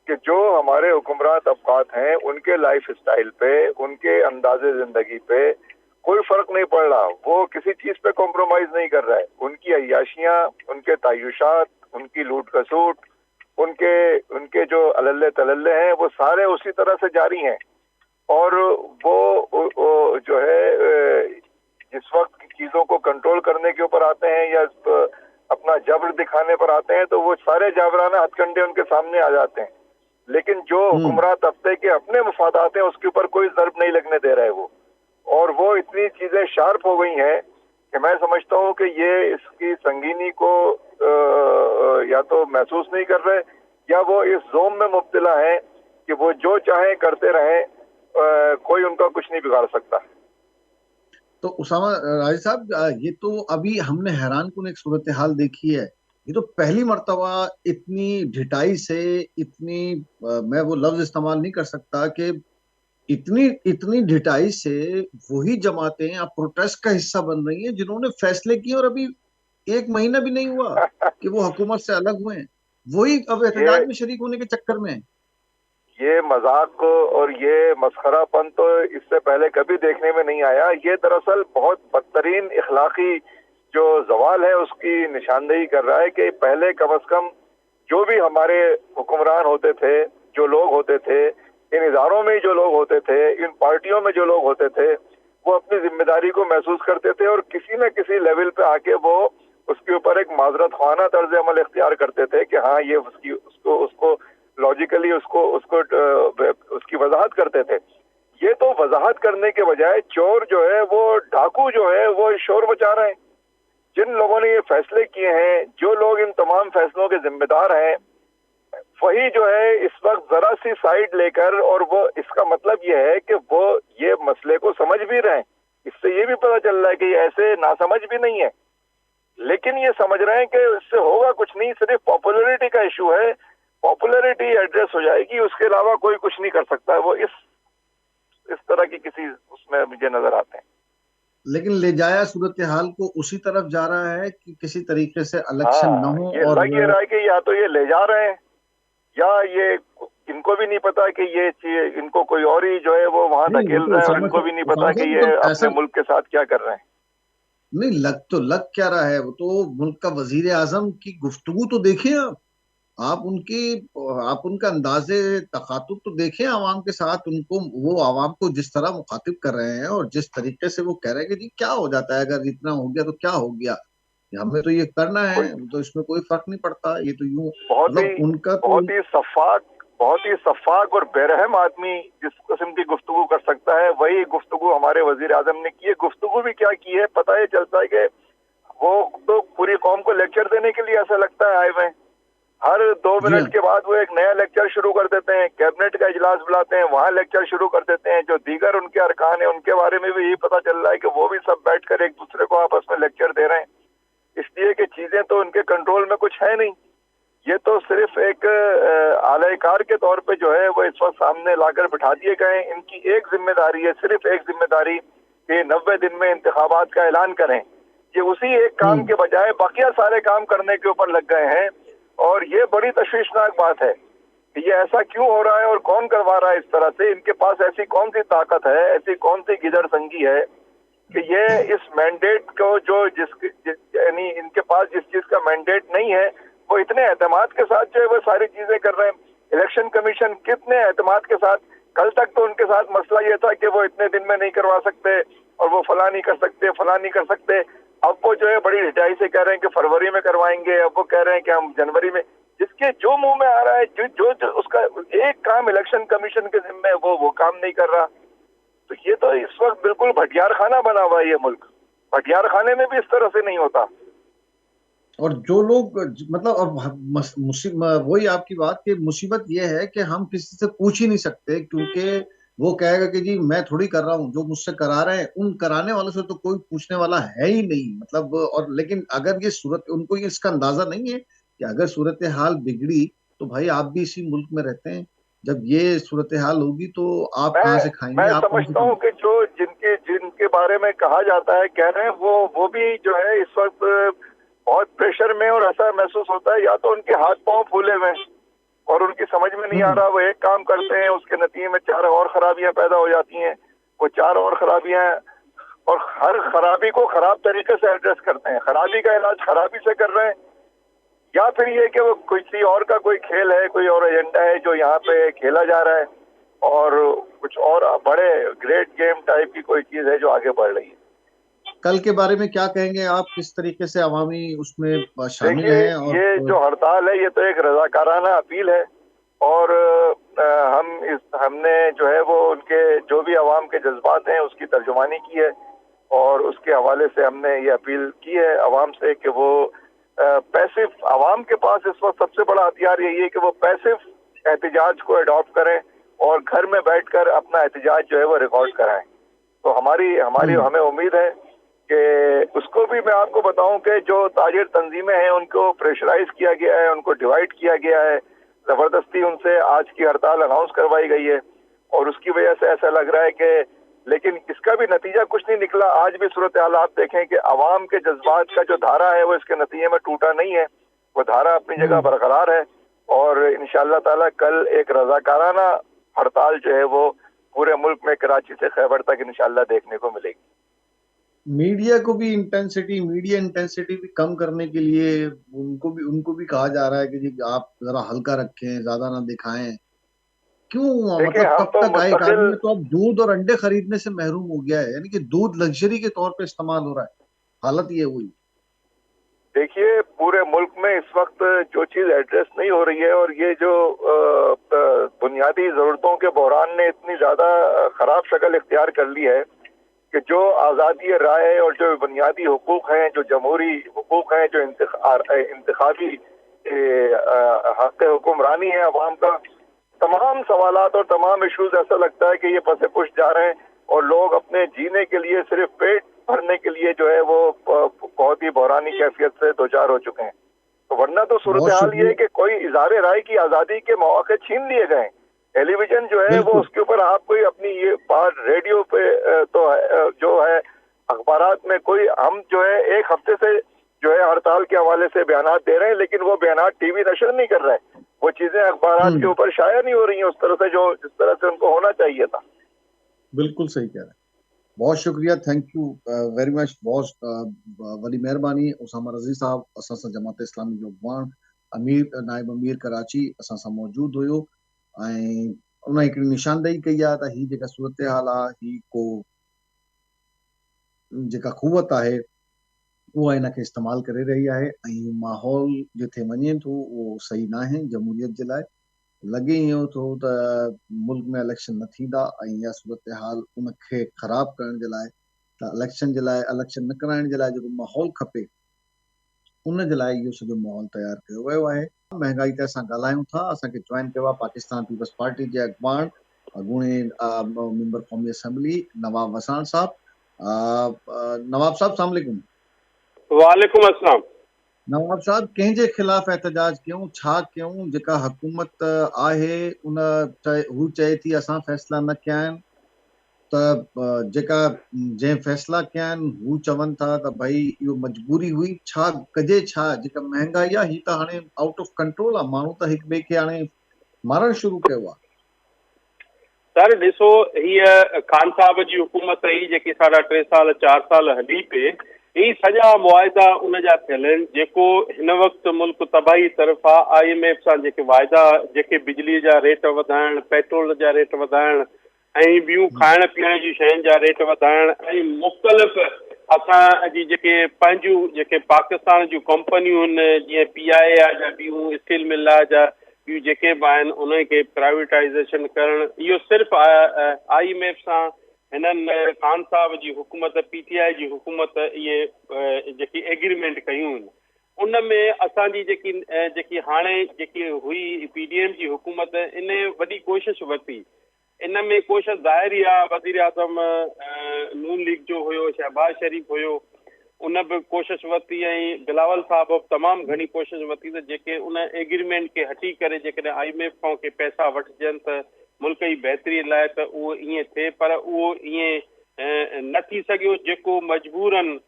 कि जो हमारे हुक्मरान तबकात हैं उनके लाइफ स्टाइल पे, उनके अंदाजे जिंदगी पे कोई फर्क नहीं पड़ रहा, वो किसी चीज पे कॉम्प्रोमाइज नहीं कर रहा है। उनकी अय्याशियां, उनके तायुशात, उनकी लूट खसूट, उनके उनके जो अलल्ले तलल्ले हैं वो सारे उसी तरह से जारी हैं। और वो जो है जिस वक्त चीजों को कंट्रोल करने के ऊपर आते हैं या अपना जबर दिखाने पर आते हैं तो वो सारे जाबराना हथकंडे उनके सामने आ जाते हैं। लेकिन जो हुक्मरान तबके के अपने मफादात हैं उसके ऊपर कोई ज़र्ब नहीं लगने दे रहे वो, और वो इतनी चीजें शार्प हो गई हैं कि मैं समझता हूँ कि ये इसकी संगीनी को या तो महसूस नहीं कर रहे या वो इस जोम में मुब्तला है कि वो जो चाहे करते रहें, कोई उनका कुछ नहीं बिगाड़ सकता। तो उसामा राजी साहब, ये तो अभी हमने हैरान कुन एक सूरत हाल देखी है। ये तो पहली मर्तबा इतनी ढिठाई से, इतनी मैं वो लफ्ज इस्तेमाल नहीं कर सकता कि इतनी इतनी ढिठाई से वही जमातें अब प्रोटेस्ट का हिस्सा बन रही हैं जिन्होंने फैसले किए और अभी एक महीना भी नहीं हुआ कि वो हुकूमत से अलग हुए हैं, वही अब एहतजाज में शरीक होने के चक्कर में। ये मजाक और ये मस्खरापन तो इससे पहले कभी देखने में नहीं आया। ये दरअसल बहुत बदतरीन इखलाकी जो जवाल है उसकी निशानदेही कर रहा है कि पहले कम अज कम जो भी हमारे हुक्मरान होते थे, जो लोग होते थे, इन इदारों में जो लोग होते थे, इन पार्टियों में जो लोग होते थे, वो अपनी जिम्मेदारी को महसूस करते थे और किसी न किसी लेवल पे आके वो उसके ऊपर एक माजरत खाना तर्ज अमल इख्तियार करते थे कि हाँ ये उसको लॉजिकली उसकी वजाहत करते थे। ये तो वजाहत करने के बजाय चोर जो है, वो डाकू जो है, वो शोर मचा रहे हैं। जिन लोगों ने ये फैसले किए हैं, जो लोग इन तमाम फैसलों के जिम्मेदार हैं, वही जो है इस वक्त जरा सी साइड लेकर, और वो इसका मतलब ये है कि वो ये मसले को समझ भी रहे हैं। इससे ये भी पता चल रहा है कि ऐसे नासमझ भी नहीं है, लेकिन ये समझ रहे हैं कि इससे होगा कुछ नहीं, सिर्फ पॉपुलैरिटी का इशू है, पॉपुलैरिटी एड्रेस हो जाएगी, उसके अलावा कोई कुछ नहीं कर सकता। वो इस तरह की किसी उसमें मुझे नजर आते हैं। लेकिन ले जाया सूरत हाल को उसी तरफ जा रहा है कि किसी तरीके से इलेक्शन न हो। ये और लग ये रहा है कि या तो ये ले जा रहे हैं या ये इनको भी नहीं पता कि ये इनको कोई और ही जो है वो वहां धकेल रहा है, और इनको भी नहीं पता कि ये अपने मुल्क के साथ क्या कर रहे हैं। नहीं, लग क्या रहा है, वो तो मुल्क का वजीर आजम की गुफ्तगू तो देखिए आप उनका अंदाजे तखातुब तो देखें आवाम के साथ। उनको वो आवाम को जिस तरह मुखातिब कर रहे हैं और जिस तरीके से वो कह रहे हैं कि जी क्या हो जाता है, अगर इतना हो गया तो क्या हो गया, हमें तो ये करना है, तो इसमें कोई फर्क नहीं पड़ता। ये तो यूं मतलब उनका तो बहुत ही सफाक और बेरहम आदमी जिस किस्म की गुफ्तगू कर सकता है, वही गुफ्तगू हमारे वजीर आजम ने की है। गुफ्तगू भी क्या की है पता ही चलता है कि वो तो पूरी कौम को लेक्चर देने के लिए ऐसा लगता है आए हुए। हर 2 मिनट के बाद वो एक नया लेक्चर शुरू कर देते हैं, कैबिनेट का इजलास बुलाते हैं, वहां लेक्चर शुरू कर देते हैं। जो दीगर उनके अरकान है उनके बारे में भी यही पता चल रहा है कि वो भी सब बैठकर एक दूसरे को आपस में लेक्चर दे रहे हैं, इसलिए कि चीजें तो उनके कंट्रोल में कुछ है नहीं। ये तो सिर्फ एक आलाकार के तौर पे जो है वो इस वक्त सामने लाकर बिठा दिए गए। इनकी एक जिम्मेदारी है, सिर्फ एक जिम्मेदारी कि 90 दिन में इंतखाबात का ऐलान करें। ये उसी एक काम के बजाय बाकिया सारे काम करने के ऊपर लग गए हैं, और ये बड़ी तशवीशनाक बात है कि ये ऐसा क्यों हो रहा है और कौन करवा रहा है इस तरह से। इनके पास ऐसी कौन सी ताकत है, ऐसी कौन सी गिदड़ संगी है कि ये इस मैंडेट को यानी इनके पास जिस चीज का मैंडेट नहीं है वो इतने एतमाद के साथ जो है वो सारी चीजें कर रहे हैं। इलेक्शन कमीशन कितने एतमाद के साथ, कल तक तो उनके साथ मसला ये था कि वो इतने दिन में नहीं करवा सकते और वो फला नहीं कर सकते, फला नहीं कर सकते। اب وہ جو ہے بڑی ڈھٹائی سے کہہ رہے ہیں کہ فروری میں کروائیں گے, اب وہ کہہ رہے ہیں کہ ہم جنوری میں. جس کے جو منہ میں آ رہا ہے, جو اس کا ایک کام الیکشن کمیشن کے ذمہ ہے وہ کام نہیں کر رہا. تو یہ تو اس وقت بالکل بھٹیار خانہ بنا ہوا ہے یہ ملک. بھٹیار خانے میں بھی اس طرح سے نہیں ہوتا. اور جو لوگ مطلب اب وہی آپ کی بات کہ مصیبت یہ ہے کہ ہم کسی سے پوچھ ہی نہیں سکتے, کیونکہ وہ کہے گا کہ جی میں تھوڑی کر رہا ہوں, جو مجھ سے کرا رہے ہیں ان کرانے والوں سے تو کوئی پوچھنے والا ہے ہی نہیں. مطلب اور لیکن اگر یہ صورت, ان کو اس کا اندازہ نہیں ہے کہ اگر صورتحال بگڑی تو بھائی آپ بھی اسی ملک میں رہتے ہیں, جب یہ صورتحال ہوگی تو آپ کہاں سے کھائیں میں گے, آپ کہاں سے سمجھتا ہوں کہ جو جن کے بارے میں کہا جاتا ہے کہہ رہے ہیں وہ بھی جو ہے اس وقت بہت پریشر میں, اور ایسا محسوس ہوتا ہے یا تو ان کے ہاتھ پاؤں پھولے ہوئے ہیں اور ان کی سمجھ میں نہیں آ رہا, وہ ایک کام کرتے ہیں اس کے نتیجے میں 4 اور خرابیاں پیدا ہو جاتی ہیں, وہ 4 اور خرابیاں, اور ہر خرابی کو خراب طریقے سے ایڈریس کرتے ہیں. خرابی کا علاج خرابی سے کر رہے ہیں, یا پھر یہ کہ وہ کسی اور کا کوئی کھیل ہے, کوئی اور ایجنڈا ہے جو یہاں پہ کھیلا جا رہا ہے, اور کچھ اور بڑے گریٹ گیم ٹائپ کی کوئی چیز ہے جو آگے بڑھ رہی ہے. کل کے بارے میں کیا کہیں گے آپ, کس طریقے سے عوامی اس میں شامل دیکھیے ہیں؟ اور یہ جو ہڑتال ہے یہ تو ایک رضاکارانہ اپیل ہے, اور ہم نے جو ہے وہ ان کے جو بھی عوام کے جذبات ہیں اس کی ترجمانی کی ہے, اور اس کے حوالے سے ہم نے یہ اپیل کی ہے عوام سے کہ وہ پیسو, عوام کے پاس اس وقت سب سے بڑا ہتھیار یہی ہے کہ وہ پیسو احتجاج کو اڈاپٹ کریں اور گھر میں بیٹھ کر اپنا احتجاج جو ہے وہ ریکارڈ کرائیں. تو ہماری ہمیں امید ہے کہ اس کو بھی میں آپ کو بتاؤں کہ جو تاجر تنظیمیں ہیں ان کو پریشرائز کیا گیا ہے, ان کو ڈیوائڈ کیا گیا ہے, زبردستی ان سے آج کی ہڑتال اناؤنس کروائی گئی ہے, اور اس کی وجہ سے ایسا لگ رہا ہے کہ, لیکن اس کا بھی نتیجہ کچھ نہیں نکلا. آج بھی صورتحال آپ دیکھیں کہ عوام کے جذبات کا جو دھارا ہے وہ اس کے نتیجے میں ٹوٹا نہیں ہے, وہ دھارا اپنی جگہ برقرار ہے, اور انشاءاللہ تعالی کل ایک رضاکارانہ ہڑتال جو ہے وہ پورے ملک میں کراچی سے خیبر تک انشاءاللہ دیکھنے کو ملے گی. میڈیا کو بھی انٹینسٹی بھی کم کرنے کے لیے ان کو بھی کہا جا رہا ہے کہ جی آپ ذرا ہلکا رکھیں, زیادہ نہ دکھائیں. کیوں, مطلب ہم کب تو تک ایک مستقل آدمی تو اب دودھ اور انڈے خریدنے سے محروم ہو گیا ہے, یعنی کہ دودھ لگژری کے طور پہ استعمال ہو رہا ہے, حالت یہ ہوئی. دیکھیے پورے ملک میں اس وقت جو چیز ایڈریس نہیں ہو رہی ہے, اور یہ جو بنیادی ضرورتوں کے بحران نے اتنی زیادہ خراب شکل اختیار کر لی ہے کہ جو آزادی رائے اور جو بنیادی حقوق ہیں, جو جمہوری حقوق ہیں, جو انتخابی حق حکمرانی ہے عوام کا, تمام سوالات اور تمام ایشوز ایسا لگتا ہے کہ یہ پس پش جا رہے ہیں, اور لوگ اپنے جینے کے لیے صرف پیٹ بھرنے کے لیے جو ہے وہ بہت ہی بحرانی کیفیت سے دوچار ہو چکے ہیں. تو ورنہ تو صورتحال یہ ہے کہ کوئی اظہار رائے کی آزادی کے مواقع چھین لیے گئے. ٹیلی ویژن جو ہے وہ اس کے اوپر آپ کوئی اپنی یہ بات, ریڈیو پہ تو جو ہے اخبارات میں کوئی, ہم جو ہے ایک ہفتے سے جو ہے ہڑتال کے حوالے سے بیانات دے رہے ہیں, لیکن وہ بیانات ٹی وی نشر نہیں کر رہے, وہ چیزیں اخبارات کے اوپر شائع نہیں ہو رہی ہیں اس طرح سے جس طرح سے ان کو ہونا چاہیے تھا. بالکل صحیح کہہ رہے ہیں. بہت شکریہ, تھینک یو ویری مچ, بہت بڑی مہربانی. اسامہ رضی صاحب اساں جماعت اسلامی جو اॻواڻ نائب امیر کراچی اساں سان موجود हुयो, ऐं उन हिकिड़ी निशानदेही कई आहे त हीअ जेका सूरतहाल आहे ही को जेका क़ुवत आहे उहा हिनखे इस्तेमालु करे रही आहे, ऐं माहौल जिथे वञे थो उहो सही न आहे जमहूरियत जे लाइ. लॻे ईअं थो त मुल्क में इलेक्शन न थींदा, ऐं इहा सूरतहाल उनखे ख़राब करण जे लाइ, त इलेक्शन न कराइण जे लाइ जेको माहौल खपे उन जे लाइ इहो सॼो माहौल तयारु कयो वियो आहे. महांगाई ते असां ॻाल्हायूं था. असांखे जॉइन कयो आहे पाकिस्तान पीपल्स पार्टी जे अॻवान अॻूणे मेंबर क़ौमी असेंबली नवाब वसाण साहब. नवाब साहब अस्सलाम वालेकुम. वालेकुम अस्सलाम. नवाब साहब, कंहिंजे ख़िलाफ़ एहतजाज कयूं, छा कयूं? जेका हुकूमत आहे हू चए थी असां फ़ैसिला न कया आहिनि, त जेका जंहिं फ़ैसिला कया आहिनि हू चवनि था त भई इहो मजबूरी हुई. छा कजे छा? जेका महांगाई आहे ही त हाणे आउट ऑफ कंट्रोल आहे, माण्हू त हिक ॿिए खे हाणे मारणु शुरू कयो आहे. सर ॾिसो, हीअ ख़ान साहब जी हुकूमत हुई जेकी 3.5 साल 4 साल हली पे, ही सॼा मुआइदा उन जा थियल आहिनि. जेको हिन वक़्तु मुल्क तबाही तरफ़ आहे, IMF सां जेके वाइदा, जेके बिजलीअ जा रेट वधाइण, पेट्रोल जा रेट वधाइण, ऐं ॿियूं खाइण पीअण जी शयुनि जा रेट वधाइण, ऐं मुख़्तलिफ़ असां जी जेके पंहिंजूं जेके पाकिस्तान जूं कंपनियूं आहिनि जीअं PIA आहे या ॿियूं स्टील मिल आहे या ॿियूं जेके बि आहिनि उन खे प्राइवेटाइज़ेशन करणु इहो सिर्फ़ु IMF सां हिननि ख़ान साहब जी हुकूमत PTI जी हुकूमत इहे जेकी एग्रीमेंट कयूं आहिनि उन में असांजी जेकी हाणे जेकी हुई PDM जी हुकूमत इन वॾी कोशिशि वरिती इन में कोशिशि ज़ाहिरी आहे वज़ीर आज़म नून लीग जो हुयो शहबाज शरीफ़ हुयो उन बि कोशिशि वरिती ऐं बिलावल साहब बि तमामु घणी कोशिशि वरिती त जेके उन एग्रीमेंट खे हटी करे जेकॾहिं IMF खां के पैसा वठिजनि त मुल्क जी बहितरी लाइ त उहो ईअं थिए पर उहो ईअं न थी सघियो जेको मजबूरन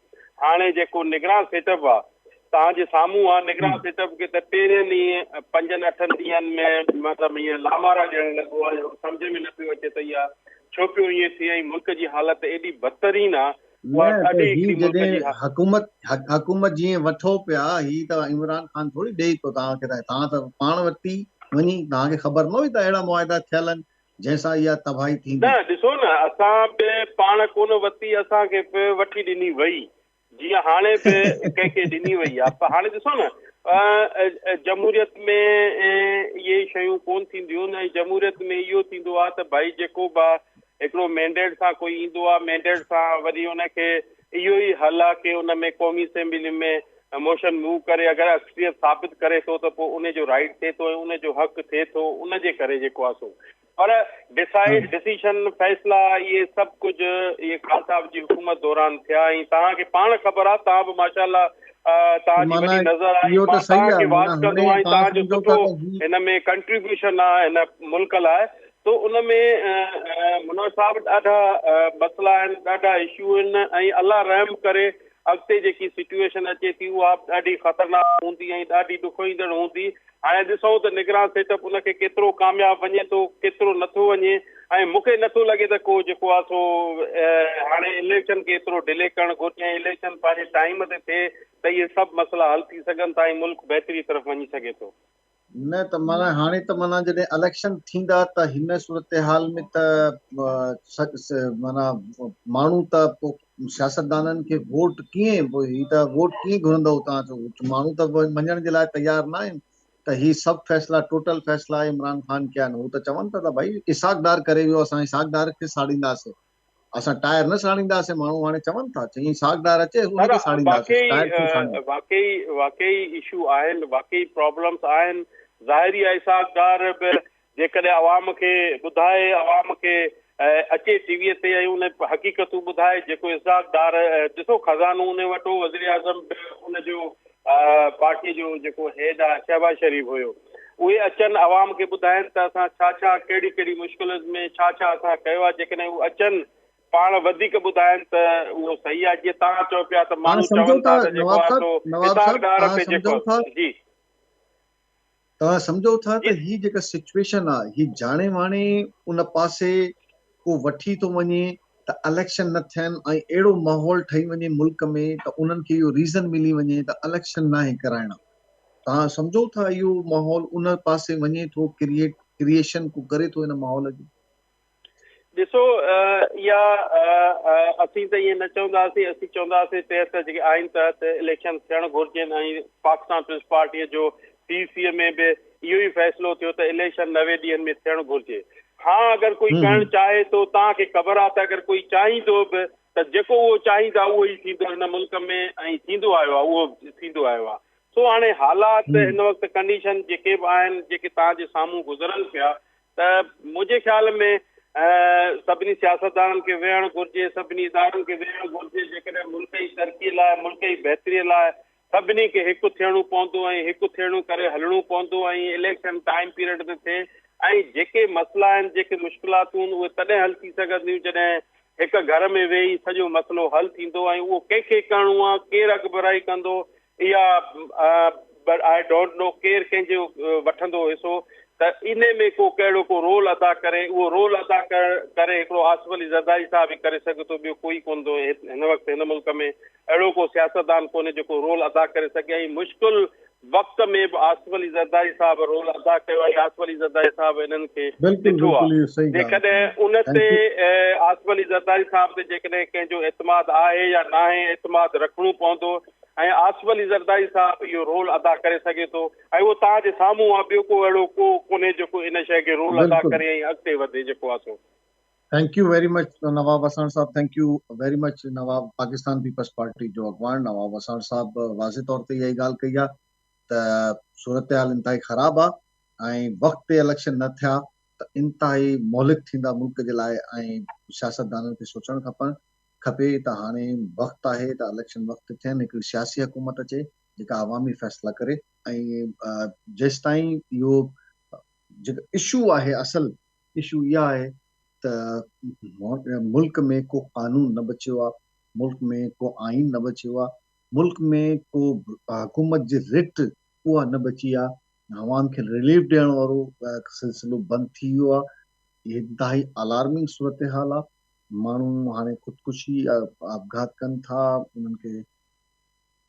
हाणे जेको निगरान सेटअप आहे तव्हांजे साम्हूं आहे निगरान सेटअप खे त पहिरियनि ॾींहं 5-8 ॾींहंनि में मतिलबु ईअं लामारा ॾियणु लॻो आहे सम्झ में न पियो अचे त इहा छो पियो ईअं थिए ऐं मुल्क जी हालत एॾी बदतरीन आहे हुकूमत जीअं वठो पिया ही त इमरान खान थोरी ॾेई थो तव्हांखे तव्हां त पाण वरिती वञी तव्हांखे ख़बर न हुई त अहिड़ा मुआइदा थियल आहिनि जंहिंसां इहा तबाही थींदी न ॾिसो न असां बि पाण कोन वरिती असांखे बि वठी ॾिनी वई जीअं हाणे बि कंहिंखे ॾिनी वई आहे पर हाणे ॾिसो न जमहूरियत में इहे शयूं कोन थींदियूं ऐं जमहूरियत में इहो थींदो आहे त भाई जेको बि हिकिड़ो मैंडेट सां कोई ईंदो आहे मैंडेट सां वरी उनखे इहो ई हल आहे की उन में क़ौमी असेंबली में मोशन मूव करे अगरि अक्सरियत साबित करे थो त पोइ उनजो राइट थिए थो ऐं उनजो हक़ थिए थो उनजे करे जेको आहे सो पर डिसीशन फ़ैसिला इहे सभु कुझु इहे ख़ान साहब जी हुकूमत दौरान थिया ऐं तव्हांखे पाण ख़बर आहे तव्हां बि माशाल्लाह तव्हांजी वॾी नज़र आहे मां तव्हांखे वाच कंदो आहियां तव्हांजो सुठो हिन में कंट्रीब्यूशन आहे हिन मुल्क लाइ तो उन में मनोज साहब ॾाढा मसइला आहिनि ॾाढा इशू आहिनि ऐं अल्लाह रहम करे अॻिते जेकी सिचुएशन अचे थी उहा ॾाढी ख़तरनाक हूंदी ऐं ॾाढी ॾुख ईंदड़ हूंदी हाणे ॾिसूं त निगरान सेटअप उनखे केतिरो कामयाबु वञे थो केतिरो नथो वञे ऐं मूंखे नथो लॻे त को जेको आहे सो हाणे इलेक्शन खे एतिरो डिले करणु घुरिजे ऐं इलेक्शन पंहिंजे टाइम ते थिए त इहे सभु मसइला हल थी सघनि था ऐं मुल्क बहितरी तरफ़ वञी सघे थो न त माना हाणे त माना जॾहिं इलेक्शन थींदा त हिन सूरत हाल में त माना माण्हू त पोइ सियासतदाननि खे वोट कीअं पोइ ही त वोट कीअं घुरंदव तव्हां चओ माण्हू त मञण जे लाइ तयार न आहिनि त ही सभु फैसला टोटल फैसला इमरान ख़ान कया आहिनि हू त चवनि था त भई इसाक़दार करे वियो असां इसाक़दार खे साड़ींदासीं असां टायर न साड़ींदासीं माण्हू हाणे चवनि था चई इसाक़दार अचे हुनखे साड़ींदासीं वाकई इशू आहिनि वाकई प्रॉब्लम्स आहिनि ज़ाहिरी आहे इसाक़दार बि जेकॾहिं अवाम खे ॿुधाए अवाम खे अचे टीवीअ ते ऐं उन हक़ीक़तूं ॿुधाए जेको इसाक़दार ॾिसो खज़ानो उन वटो वज़ीर आज़म उनजो पार्टी जो जेको हेड आहे शहबाज शरीफ़ हुयो उहे अचनि अवाम खे ॿुधाइनि त असां छा छा कहिड़ी कहिड़ी मुश्किलुनि में छा छा असां कयो आहे जेकॾहिं उहे अचनि पाण वधीक ॿुधाइनि त उहो सही आहे जीअं तव्हां चओ पिया त माण्हू चवनि था त जेको आहे सो इसाक़दार ते जेको जी तव्हां सम्झो था त ही जेका सिचुएशन आहे ही जाणे वाणे उन पासे को वठी थो वञे त इलेक्शन न थियनि ऐं अहिड़ो माहौल ठही वञे मुल्क में त उन्हनि खे इहो रीज़न मिली वञे त इलेक्शन नाहे कराइणा तव्हां सम्झो था इहो माहौल उन पासे वञे थो क्रिएशन को करे थो हिन माहौल जी ॾिसो इहा असीं त ईअं न चवंदासीं असीं चवंदासीं तहत जेके आइन तहत इलेक्शन थियणु घुरिजनि ऐं पाकिस्तान पीपल्स पार्टीअ जो CC में बि इहो ई फ़ैसिलो थियो त इलेक्शन 90 ॾींहंनि में थियणु घुरिजे हा अगरि कोई करणु चाहे थो तव्हांखे ख़बर आहे त अगरि कोई चाहींदो बि त जेको उहो चाहींदा उहो ई थींदो हिन मुल्क में ऐं थींदो आयो आहे उहो थींदो आयो आहे सो हाणे हालात हिन वक़्तु कंडीशन जेके बि आहिनि जेके तव्हांजे साम्हूं गुज़रनि पिया त मुंहिंजे ख़्याल में सभिनी सियासतदाननि खे वेहणु घुरिजे सभिनी इदारनि खे वेहणु घुरिजे जेकॾहिं मुल्क जी तरक़ीअ लाइ मुल्क जी बहितरीअ लाइ सभिनी खे हिकु थियणो पवंदो ऐं हिकु थियणो करे हलणो पवंदो ऐं इलेक्शन टाइम पीरियड ते थिए ऐं जेके मसइला आहिनि जेके मुश्किलातूं आहिनि उहे तॾहिं हल थी सघंदियूं जॾहिं हिकु घर में वेही सॼो मसइलो हल थींदो ऐं उहो कंहिंखे करिणो आहे केरु अॻुभराई कंदो इहा आई डोंट नो केरु कंहिंजो वठंदो हिसो त इन में को कहिड़ो को रोल अदा करे, उहो रोल अदा करे हिकिड़ो आसिफ अली ज़रदारी साहब ई करे सघे थो, ॿियो कोई कोन थो हिन वक़्तु हिन मुल्क में अहिड़ो को सियासतदान कोन्हे जेको रोल अदा करे सघे। ऐं मुश्किल वक़्त में बि आसिफ अली ज़रदारी साहब रोल अदा कयो आहे। आसिफ अली ज़रदारी साहब हिननि खे ॾिठो आहे। जेकॾहिं उन ते आसिफ अली ज़रदारी साहब ते जेकॾहिं कंहिंजो एतमाद आहे या न आहे, एतमाद रखणो पवंदो ऐं आसिफ अली ज़रदारी साहब इहो रोल अदा करे सघे थो ऐं उहो तव्हांजे साम्हूं आहे। ॿियो को अहिड़ो को कोन्हे जेको इन शइ खे रोल अदा करे ऐं अॻिते वधे जेको आहे सो। Thank you very much Nawab Wassan साहब, thank you very much Nawab Pakistan Peoples Party जो अॻवान नवाब वसाण साहब वाज़े तौर ते इहा ॻाल्हि कई आहे त सूरत हाल इंतिहाई ख़राबु आहे ऐं वक़्त ते इलेक्शन न थिया त इंतिहाई मोहलिक थींदा मुल्क जे लाइ ऐं सियासतदाननि खे सोचणु खपे त हाणे वक़्तु आहे त इलेक्शन वक़्तु थियनि, हिकिड़ी सियासी हुकूमत अचे जेका अवामी फ़ैसिला करे ऐं जेसि ताईं इहो जेको इशू आहे, असल इशू इहा आहे त मुल्क में को कानून न बचियो आहे, मुल्क में को आइन न बचियो आहे, मुल्क में को हुकूमत जी रिट उहा न बची आहे, अवाम खे रिलीफ ॾियण वारो सिलसिलो बंदि थी वियो आहे। इंतिहाई अलार्मिंग सूरत हाल आहे। माण्हू हाणे ख़ुदकुशी आपघात कनि था, उन्हनि खे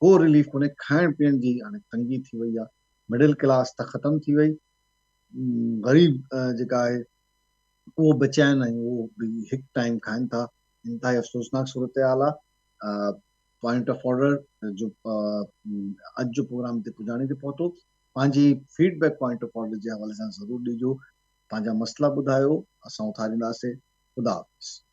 को रिलीफ कोन्हे। खाइण पीअण जी हाणे तंगी थी वई आहे, मिडिल क्लास त ख़तम थी वई, ग़रीब जेका आहे उहो बचिया आहिनि ऐं उहो हिकु टाइम खाइनि था। इंतिहाई अफ़सोसनाक सूरत हाल आहे। पॉइंट ऑफ ऑर्डर जो अॼु जो प्रोग्राम ते पुॼाणे ते पहुतो, पंहिंजी फीडबैक पॉइंट ऑफ ऑर्डर जे हवाले सां ज़रूरु ॾिजो, पंहिंजा मसइला ॿुधायो, असां उथारींदासीं। ख़ुदा हाफ़िज़।